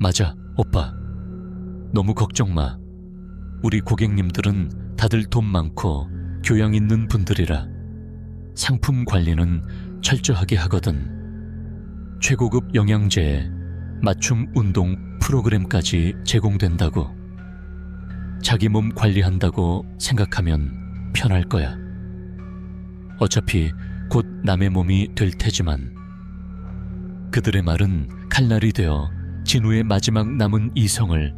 S1: 맞아, 오빠. 너무 걱정 마. 우리 고객님들은 다들 돈 많고 교양 있는 분들이라 상품 관리는 철저하게 하거든. 최고급 영양제에 맞춤 운동 프로그램까지 제공된다고. 자기 몸 관리한다고 생각하면 편할 거야. 어차피 곧 남의 몸이 될 테지만. 그들의 말은 칼날이 되어 진우의 마지막 남은 이성을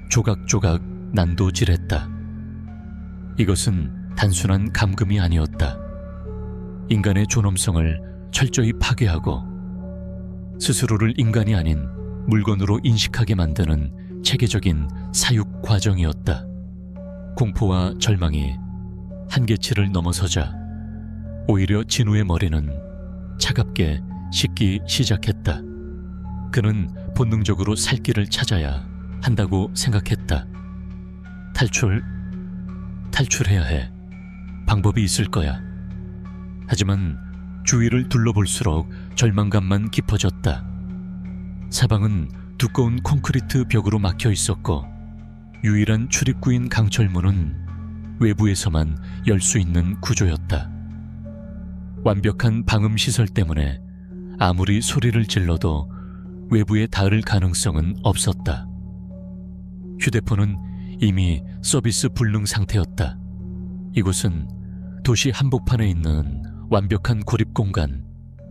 S1: 조각조각 난도질했다. 이것은 단순한 감금이 아니었다. 인간의 존엄성을 철저히 파괴하고 스스로를 인간이 아닌 물건으로 인식하게 만드는 체계적인 사육 과정이었다. 공포와 절망이 한계치를 넘어서자 오히려 진우의 머리는 차갑게 식기 시작했다. 그는 본능적으로 살 길을 찾아야 한다고 생각했다. 탈출해야 해. 방법이 있을 거야. 하지만 주위를 둘러볼수록 절망감만 깊어졌다. 사방은 두꺼운 콘크리트 벽으로 막혀 있었고 유일한 출입구인 강철문은 외부에서만 열 수 있는 구조였다. 완벽한 방음 시설 때문에 아무리 소리를 질러도 외부에 닿을 가능성은 없었다. 휴대폰은 이미 서비스 불능 상태였다. 이곳은 도시 한복판에 있는 완벽한 고립공간,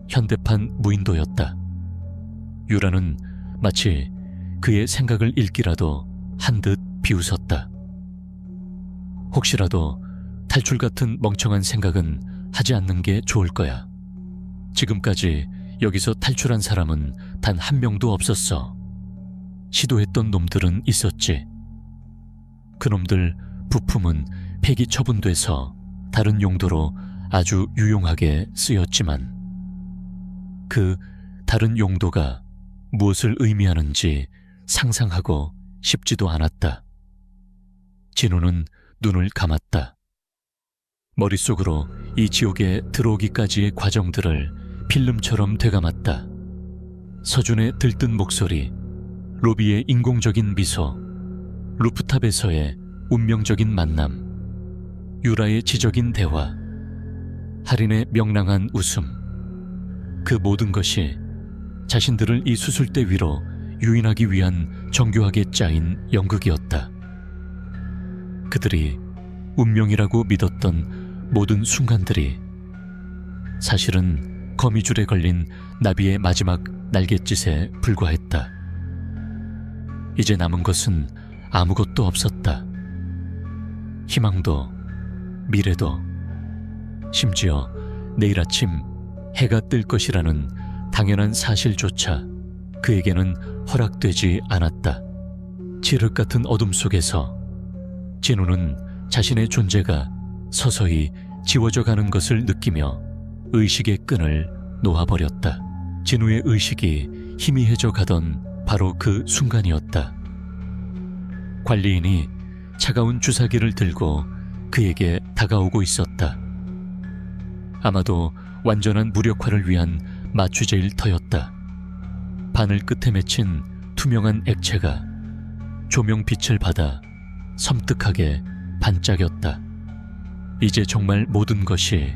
S1: 현대판 무인도였다. 유라는 마치 그의 생각을 읽기라도 한 듯 비웃었다. 혹시라도 탈출 같은 멍청한 생각은 하지 않는 게 좋을 거야. 지금까지 여기서 탈출한 사람은 단 한 명도 없었어. 시도했던 놈들은 있었지. 그놈들 부품은 폐기 처분돼서 다른 용도로 아주 유용하게 쓰였지만 그 다른 용도가 무엇을 의미하는지 상상하고 싶지도 않았다. 진우는 눈을 감았다. 머릿속으로 이 지옥에 들어오기까지의 과정들을 필름처럼 되감았다. 서준의 들뜬 목소리, 로비의 인공적인 미소, 루프탑에서의 운명적인 만남, 유라의 지적인 대화, 할인의 명랑한 웃음. 그 모든 것이 자신들을 이 수술대 위로 유인하기 위한 정교하게 짜인 연극이었다. 그들이 운명이라고 믿었던 모든 순간들이 사실은 거미줄에 걸린 나비의 마지막 날갯짓에 불과했다. 이제 남은 것은 아무것도 없었다. 희망도, 미래도, 심지어 내일 아침 해가 뜰 것이라는 당연한 사실조차 그에게는 허락되지 않았다. 칠흑 같은 어둠 속에서 진우는 자신의 존재가 서서히 지워져 가는 것을 느끼며 의식의 끈을 놓아버렸다. 진우의 의식이 희미해져 가던 바로 그 순간이었다. 관리인이 차가운 주사기를 들고 그에게 다가오고 있었다. 아마도 완전한 무력화를 위한 마취제일 터였다. 바늘 끝에 맺힌 투명한 액체가 조명빛을 받아 섬뜩하게 반짝였다. 이제 정말 모든 것이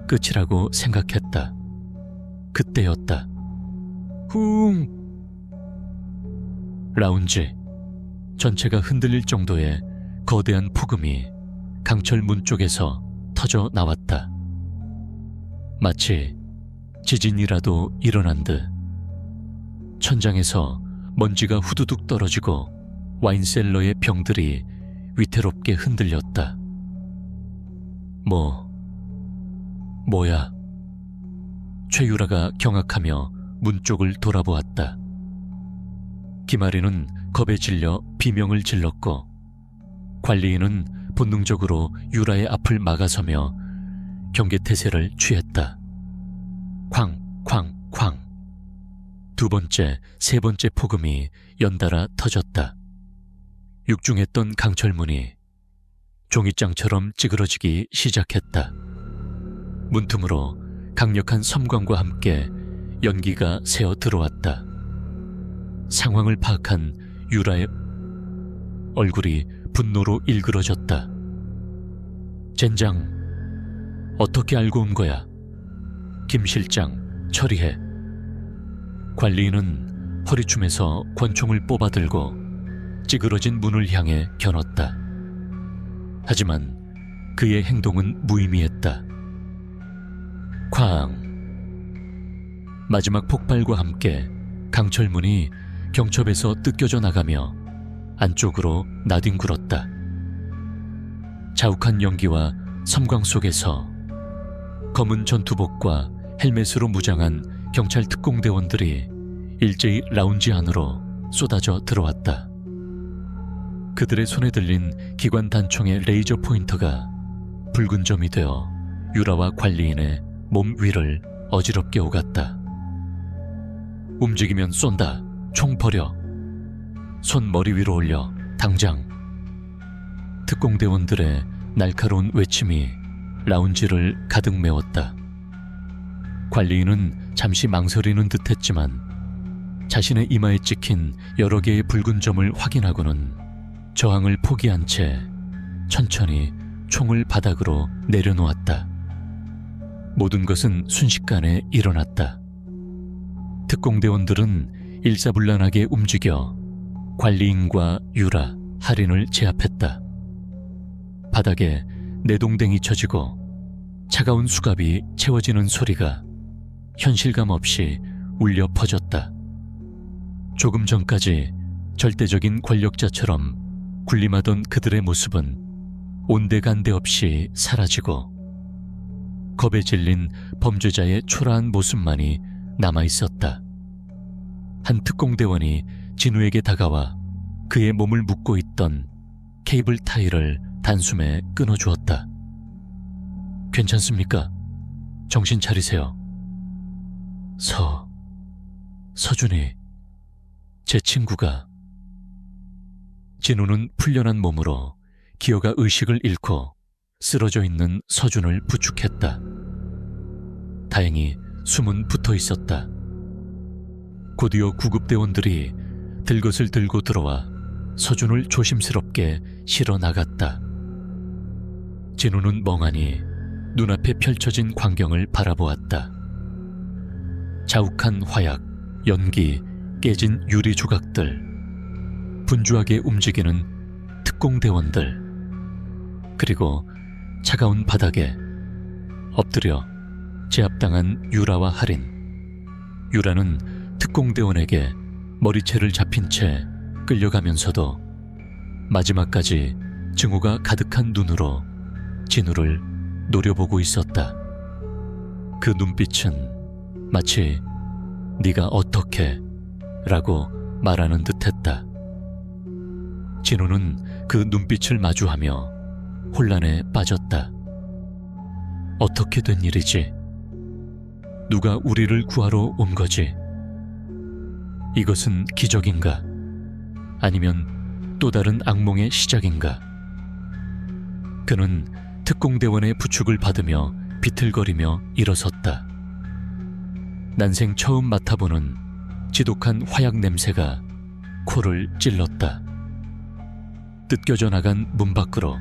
S1: 끝이라고 생각했다. 그때였다. 쿵! 라운지 전체가 흔들릴 정도의 거대한 폭음이 강철 문 쪽에서 터져 나왔다. 마치 지진이라도 일어난 듯 천장에서 먼지가 후두둑 떨어지고 와인셀러의 병들이 위태롭게 흔들렸다. 뭐야? 최유라가 경악하며 문 쪽을 돌아보았다. 김아리는 겁에 질려 비명을 질렀고 관리인은 본능적으로 유라의 앞을 막아서며 경계태세를 취했다. 쾅! 두 번째, 세 번째 폭음이 연달아 터졌다. 육중했던 강철문이 종이장처럼 찌그러지기 시작했다. 문틈으로 강력한 섬광과 함께 연기가 새어 들어왔다. 상황을 파악한 유라의 얼굴이 분노로 일그러졌다. 젠장, 어떻게 알고 온 거야? 김 실장, 처리해. 관리인은 허리춤에서 권총을 뽑아들고 찌그러진 문을 향해 겨눴다. 하지만 그의 행동은 무의미했다. 쾅! 마지막 폭발과 함께 강철문이 경첩에서 뜯겨져 나가며 안쪽으로 나뒹굴었다. 자욱한 연기와 섬광 속에서 검은 전투복과 헬멧으로 무장한 경찰 특공대원들이 일제히 라운지 안으로 쏟아져 들어왔다. 그들의 손에 들린 기관 단총의 레이저 포인터가 붉은 점이 되어 유라와 관리인의 몸 위를 어지럽게 오갔다. 움직이면 쏜다. 총 버려. 손 머리 위로 올려. 당장. 특공대원들의 날카로운 외침이 라운지를 가득 메웠다. 관리인은 잠시 망설이는 듯했지만 자신의 이마에 찍힌 여러 개의 붉은 점을 확인하고는 저항을 포기한 채 천천히 총을 바닥으로 내려놓았다. 모든 것은 순식간에 일어났다. 특공대원들은 일사불란하게 움직여 관리인과 유라, 할인을 제압했다. 바닥에 내동댕이 쳐지고 차가운 수갑이 채워지는 소리가 현실감 없이 울려 퍼졌다. 조금 전까지 절대적인 권력자처럼 군림하던 그들의 모습은 온데간데 없이 사라지고 겁에 질린 범죄자의 초라한 모습만이 남아있었다. 한 특공대원이 진우에게 다가와 그의 몸을 묶고 있던 케이블 타이를 단숨에 끊어주었다. 괜찮습니까? 정신 차리세요. 서준이, 제 친구가. 진우는 풀려난 몸으로 기어가 의식을 잃고 쓰러져 있는 서준을 부축했다. 다행히 숨은 붙어 있었다. 곧이어 구급대원들이 들것을 들고 들어와 서준을 조심스럽게 실어 나갔다. 진우는 멍하니 눈앞에 펼쳐진 광경을 바라보았다. 자욱한 화약, 연기, 깨진 유리 조각들, 분주하게 움직이는 특공대원들, 그리고 차가운 바닥에 엎드려 제압당한 유라와 할인. 유라는 특공대원에게 머리채를 잡힌 채 끌려가면서도 마지막까지 증오가 가득한 눈으로 진우를 노려보고 있었다. 그 눈빛은 마치 네가 어떻게 라고 말하는 듯했다. 진우는 그 눈빛을 마주하며 혼란에 빠졌다. 어떻게 된 일이지? 누가 우리를 구하러 온 거지? 이것은 기적인가? 아니면 또 다른 악몽의 시작인가? 그는 특공대원의 부축을 받으며 비틀거리며 일어섰다. 난생 처음 맡아보는 지독한 화약 냄새가 코를 찔렀다. 뜯겨져 나간 문 밖으로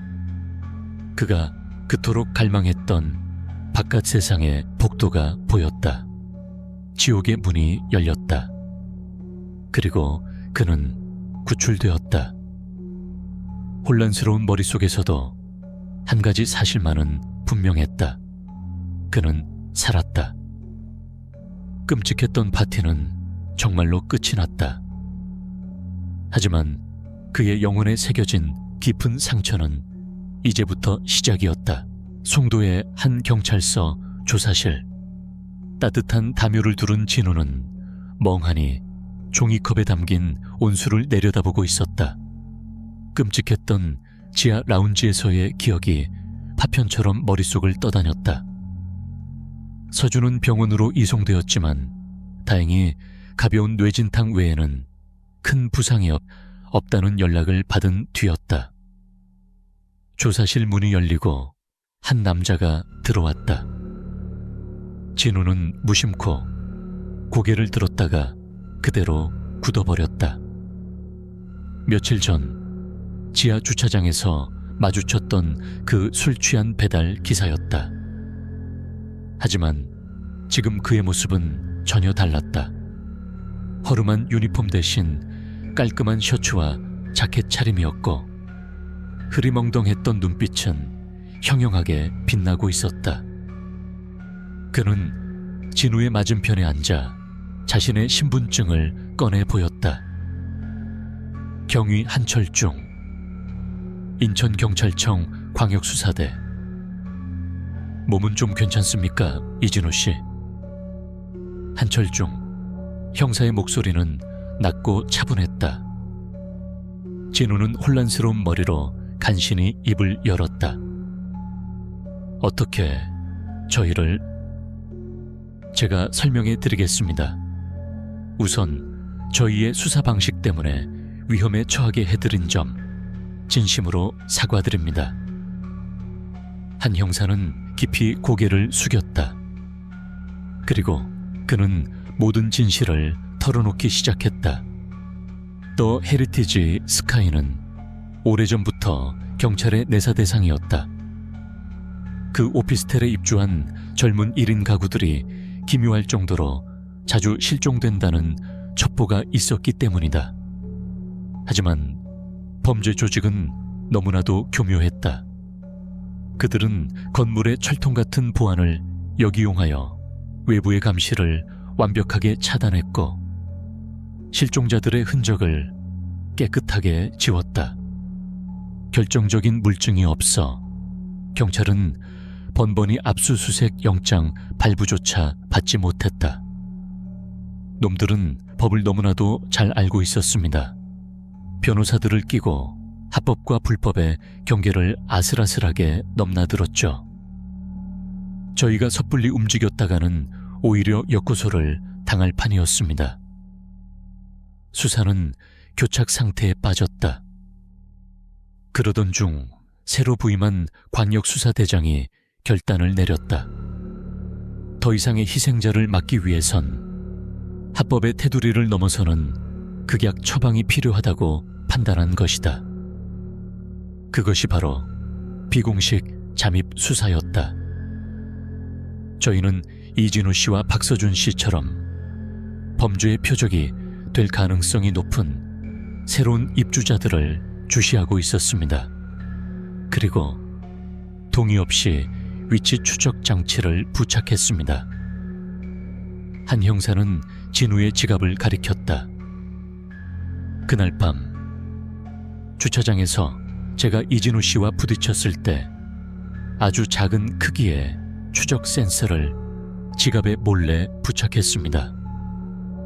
S1: 그가 그토록 갈망했던 바깥 세상의 복도가 보였다. 지옥의 문이 열렸다. 그리고 그는 구출되었다. 혼란스러운 머릿속에서도 한 가지 사실만은 분명했다. 그는 살았다. 끔찍했던 파티는 정말로 끝이 났다. 하지만 그의 영혼에 새겨진 깊은 상처는 이제부터 시작이었다. 송도의 한 경찰서 조사실. 따뜻한 담요를 두른 진우는 멍하니 종이컵에 담긴 온수를 내려다보고 있었다. 끔찍했던 지하 라운지에서의 기억이 파편처럼 머릿속을 떠다녔다. 서준은 병원으로 이송되었지만 다행히 가벼운 뇌진탕 외에는 큰 부상이 없다는 연락을 받은 뒤였다. 조사실 문이 열리고 한 남자가 들어왔다. 진우는 무심코 고개를 들었다가 그대로 굳어버렸다. 며칠 전 지하 주차장에서 마주쳤던 그 술 취한 배달 기사였다. 하지만 지금 그의 모습은 전혀 달랐다. 허름한 유니폼 대신 깔끔한 셔츠와 자켓 차림이었고 흐리멍덩했던 눈빛은 형형하게 빛나고 있었다. 그는 진우의 맞은편에 앉아 자신의 신분증을 꺼내 보였다. 경위 한철중, 인천경찰청 광역수사대. 몸은 좀 괜찮습니까, 이진우 씨? 한철중, 형사의 목소리는 낮고 차분했다. 진우는 혼란스러운 머리로 간신히 입을 열었다. 어떻게 저희를... 제가 설명해 드리겠습니다. 우선 저희의 수사 방식 때문에 위험에 처하게 해드린 점 진심으로 사과드립니다. 한 형사는 깊이 고개를 숙였다. 그리고 그는 모든 진실을 털어놓기 시작했다. 더 헤리티지 스카이는 오래전부터 경찰의 내사 대상이었다. 그 오피스텔에 입주한 젊은 1인 가구들이 기묘할 정도로 자주 실종된다는 첩보가 있었기 때문이다. 하지만 범죄 조직은 너무나도 교묘했다. 그들은 건물의 철통 같은 보안을 역이용하여 외부의 감시를 완벽하게 차단했고 실종자들의 흔적을 깨끗하게 지웠다. 결정적인 물증이 없어 경찰은 번번이 압수수색 영장 발부조차 받지 못했다. 놈들은 법을 너무나도 잘 알고 있었습니다. 변호사들을 끼고 합법과 불법의 경계를 아슬아슬하게 넘나들었죠. 저희가 섣불리 움직였다가는 오히려 역고소를 당할 판이었습니다. 수사는 교착 상태에 빠졌다. 그러던 중 새로 부임한 광역수사대장이 결단을 내렸다. 더 이상의 희생자를 막기 위해선 합법의 테두리를 넘어서는 극약 처방이 필요하다고 판단한 것이다. 그것이 바로 비공식 잠입 수사였다. 저희는 이진우 씨와 박서준 씨처럼 범죄의 표적이 될 가능성이 높은 새로운 입주자들을 주시하고 있었습니다. 그리고 동의 없이 위치 추적 장치를 부착했습니다. 한 형사는 진우의 지갑을 가리켰다. 그날 밤 주차장에서 제가 이진우 씨와 부딪혔을 때 아주 작은 크기의 추적 센서를 지갑에 몰래 부착했습니다.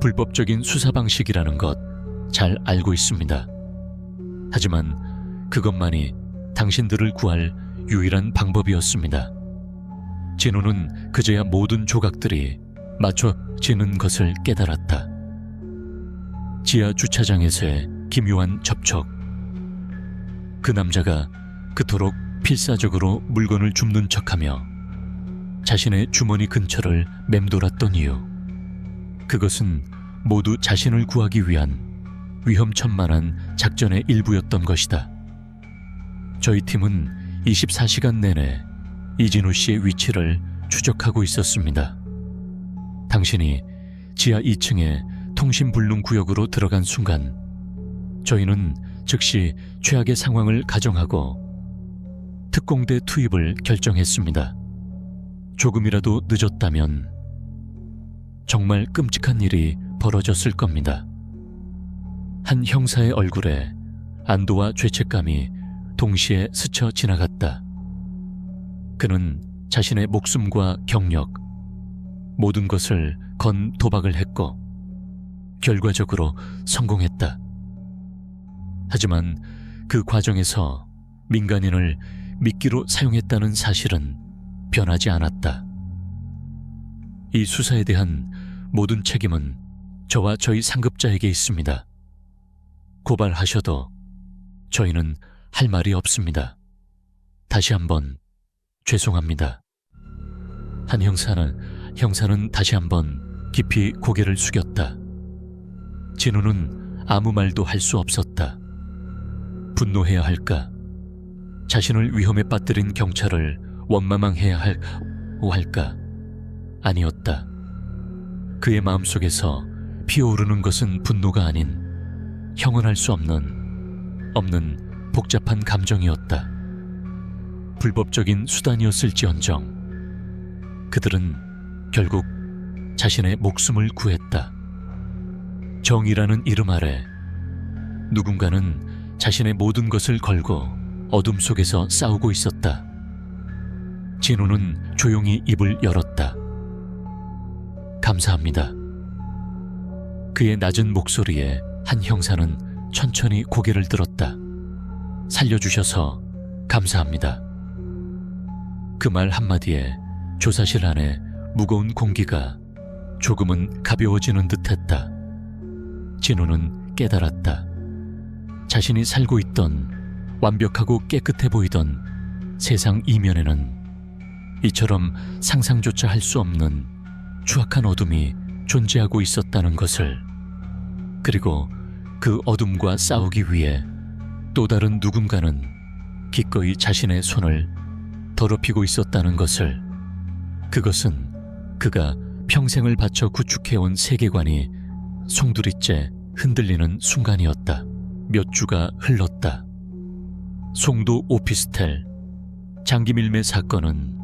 S1: 불법적인 수사 방식이라는 것 잘 알고 있습니다. 하지만 그것만이 당신들을 구할 유일한 방법이었습니다. 진우는 그제야 모든 조각들이 맞춰지는 것을 깨달았다. 지하 주차장에서의 기묘한 접촉. 그 남자가 그토록 필사적으로 물건을 줍는 척하며 자신의 주머니 근처를 맴돌았던 이유. 그것은 모두 자신을 구하기 위한 위험천만한 작전의 일부였던 것이다. 저희 팀은 24시간 내내 이진우 씨의 위치를 추적하고 있었습니다. 당신이 지하 2층의 통신불능 구역으로 들어간 순간 저희는 즉시 최악의 상황을 가정하고 특공대 투입을 결정했습니다. 조금이라도 늦었다면 정말 끔찍한 일이 벌어졌을 겁니다. 한 형사의 얼굴에 안도와 죄책감이 동시에 스쳐 지나갔다. 그는 자신의 목숨과 경력, 모든 것을 건 도박을 했고 결과적으로 성공했다. 하지만 그 과정에서 민간인을 미끼로 사용했다는 사실은 변하지 않았다. 이 수사에 대한 모든 책임은 저와 저희 상급자에게 있습니다. 고발하셔도 저희는 할 말이 없습니다. 다시 한번 죄송합니다. 한 형사는 다시 한번 깊이 고개를 숙였다. 진우는 아무 말도 할 수 없었다. 분노해야 할까? 자신을 위험에 빠뜨린 경찰을 원망해야 할까? 아니었다. 그의 마음속에서 피어오르는 것은 분노가 아닌 형언할 수 없는 복잡한 감정이었다. 불법적인 수단이었을지언정 그들은 결국 자신의 목숨을 구했다. 정의라는 이름 아래 누군가는 자신의 모든 것을 걸고 어둠 속에서 싸우고 있었다. 진우는 조용히 입을 열었다. 감사합니다. 그의 낮은 목소리에 한 형사는 천천히 고개를 들었다. 살려주셔서 감사합니다. 그 말 한마디에 조사실 안에 무거운 공기가 조금은 가벼워지는 듯했다. 진우는 깨달았다. 자신이 살고 있던 완벽하고 깨끗해 보이던 세상 이면에는 이처럼 상상조차 할 수 없는 추악한 어둠이 존재하고 있었다는 것을, 그리고 그 어둠과 싸우기 위해 또 다른 누군가는 기꺼이 자신의 손을 더럽히고 있었다는 것을, 그것은 그가 평생을 바쳐 구축해온 세계관이 송두리째 흔들리는 순간이었다. 몇 주가 흘렀다. 송도 오피스텔 장기밀매 사건은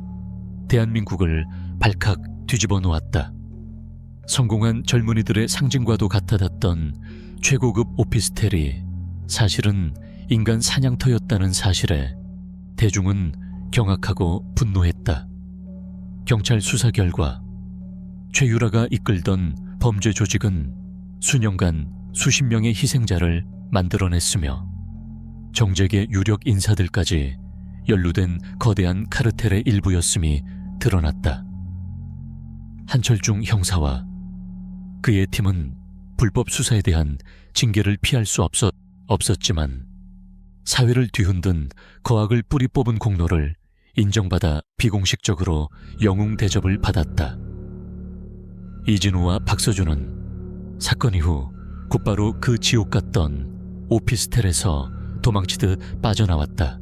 S1: 대한민국을 발칵 뒤집어 놓았다. 성공한 젊은이들의 상징과도 같아졌던 최고급 오피스텔이 사실은 인간 사냥터였다는 사실에 대중은 경악하고 분노했다. 경찰 수사 결과 최유라가 이끌던 범죄 조직은 수년간 수십 명의 희생자를 만들어냈으며 정재계 유력 인사들까지 연루된 거대한 카르텔의 일부였음이 드러났다. 한철중 형사와 그의 팀은 불법 수사에 대한 징계를 피할 수 없었지만 사회를 뒤흔든 거악을 뿌리 뽑은 공로를 인정받아 비공식적으로 영웅 대접을 받았다. 이진우와 박서준은 사건 이후 곧바로 그 지옥 같던 오피스텔에서 도망치듯 빠져나왔다.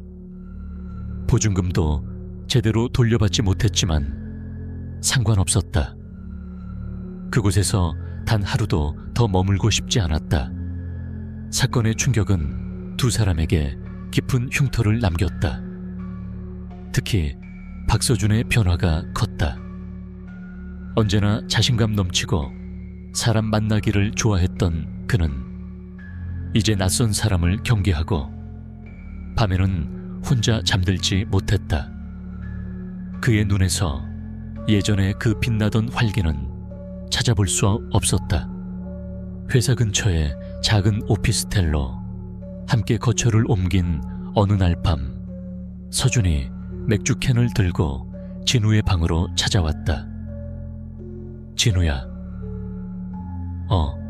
S1: 보증금도 제대로 돌려받지 못했지만 상관없었다. 그곳에서 단 하루도 더 머물고 싶지 않았다. 사건의 충격은 두 사람에게 깊은 흉터를 남겼다. 특히 박서준의 변화가 컸다. 언제나 자신감 넘치고 사람 만나기를 좋아했던 그는 이제 낯선 사람을 경계하고 밤에는 혼자 잠들지 못했다. 그의 눈에서 예전의 그 빛나던 활기는 찾아볼 수 없었다. 회사 근처의 작은 오피스텔로 함께 거처를 옮긴 어느 날 밤, 서준이 맥주캔을 들고 진우의 방으로 찾아왔다. 진우야.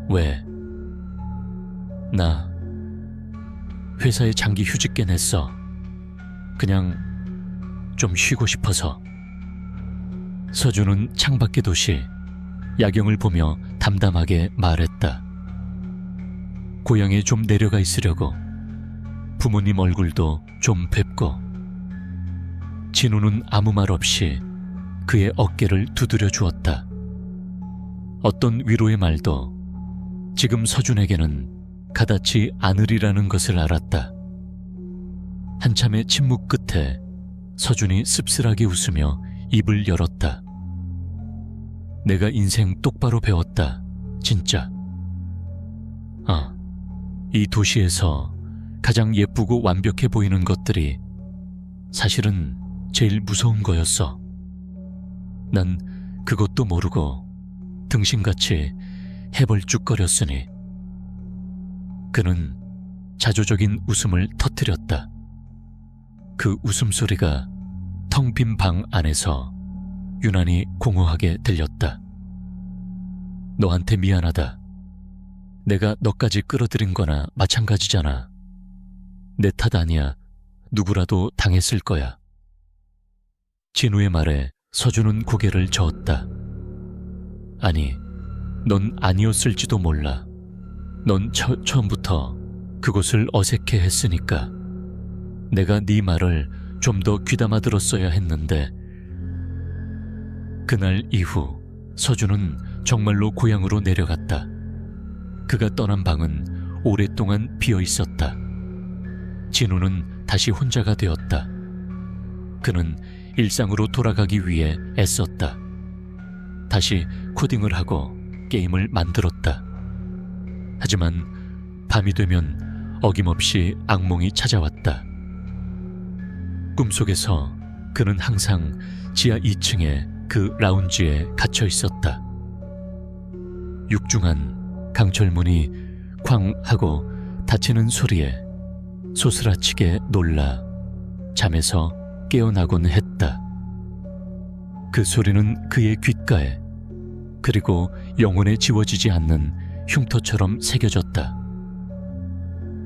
S1: 왜? 나 회사에 장기 휴직 깨냈어. 그냥 좀 쉬고 싶어서. 서준은 창밖의 도시 야경을 보며 담담하게 말했다. 고향에 좀 내려가 있으려고. 부모님 얼굴도 좀 뵙고. 진우는 아무 말 없이 그의 어깨를 두드려 주었다. 어떤 위로의 말도 지금 서준에게는 가닿지 않으리라는 것을 알았다. 한참의 침묵 끝에 서준이 씁쓸하게 웃으며 입을 열었다. 내가 인생 똑바로 배웠다, 진짜. 이 도시에서 가장 예쁘고 완벽해 보이는 것들이 사실은 제일 무서운 거였어. 난 그것도 모르고 등신같이 해벌쭉거렸으니. 그는 자조적인 웃음을 터뜨렸다. 그 웃음소리가 텅 빈 방 안에서 유난히 공허하게 들렸다. 너한테 미안하다. 내가 너까지 끌어들인 거나 마찬가지잖아. 내 탓 아니야. 누구라도 당했을 거야. 진우의 말에 서준은 고개를 저었다. 아니, 넌 아니었을지도 몰라. 넌 처음부터 그곳을 어색해 했으니까. 내가 네 말을 좀 더 귀담아 들었어야 했는데. 그날 이후 서준은 정말로 고향으로 내려갔다. 그가 떠난 방은 오랫동안 비어 있었다. 진우는 다시 혼자가 되었다. 그는 일상으로 돌아가기 위해 애썼다. 다시 코딩을 하고 게임을 만들었다. 하지만 밤이 되면 어김없이 악몽이 찾아왔다. 꿈속에서 그는 항상 지하 2층의 그 라운지에 갇혀 있었다. 육중한 강철문이 쾅 하고 닫히는 소리에 소스라치게 놀라 잠에서 깨어나곤 했다. 그 소리는 그의 귓가에, 그리고 영혼에 지워지지 않는 흉터처럼 새겨졌다.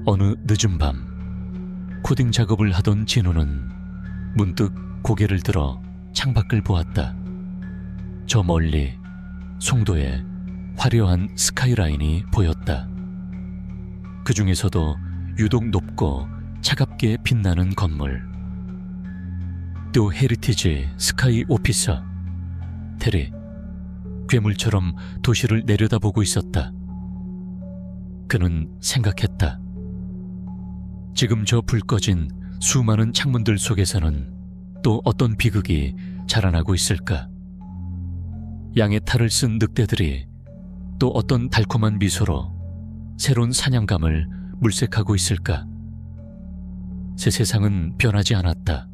S1: 어느 늦은 밤, 코딩 작업을 하던 진우는 문득 고개를 들어 창밖을 보았다. 저 멀리 송도에 화려한 스카이라인이 보였다. 그 중에서도 유독 높고 차갑게 빛나는 건물. 또 헤리티지 스카이 오피서. 테리, 괴물처럼 도시를 내려다보고 있었다. 그는 생각했다. 지금 저 불 꺼진 수많은 창문들 속에서는 또 어떤 비극이 자라나고 있을까? 양의 탈을 쓴 늑대들이 또 어떤 달콤한 미소로 새로운 사냥감을 물색하고 있을까? 새 세상은 변하지 않았다.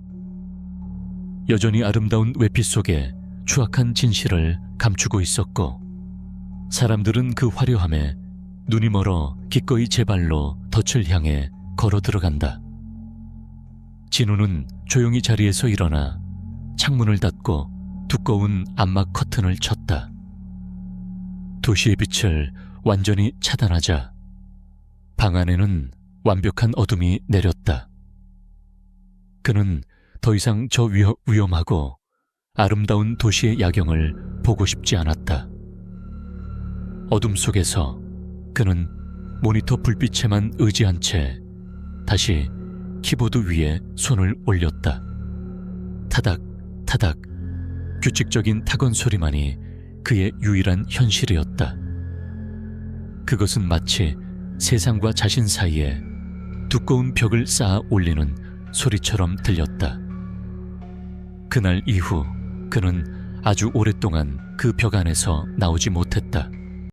S1: 여전히 아름다운 외피 속에 추악한 진실을 감추고 있었고, 사람들은 그 화려함에 눈이 멀어 기꺼이 제 발로 덫을 향해 걸어 들어간다. 진우는 조용히 자리에서 일어나 창문을 닫고 두꺼운 암막 커튼을 쳤다. 도시의 빛을 완전히 차단하자 방 안에는 완벽한 어둠이 내렸다. 그는 더 이상 저 위험하고 아름다운 도시의 야경을 보고 싶지 않았다. 어둠 속에서 그는 모니터 불빛에만 의지한 채 다시 키보드 위에 손을 올렸다. 타닥 타닥 규칙적인 타건 소리만이 그의 유일한 현실이었다. 그것은 마치 세상과 자신 사이에 두꺼운 벽을 쌓아 올리는 소리처럼 들렸다. 그날 이후 그는 아주 오랫동안 그 벽 안에서 나오지 못했다.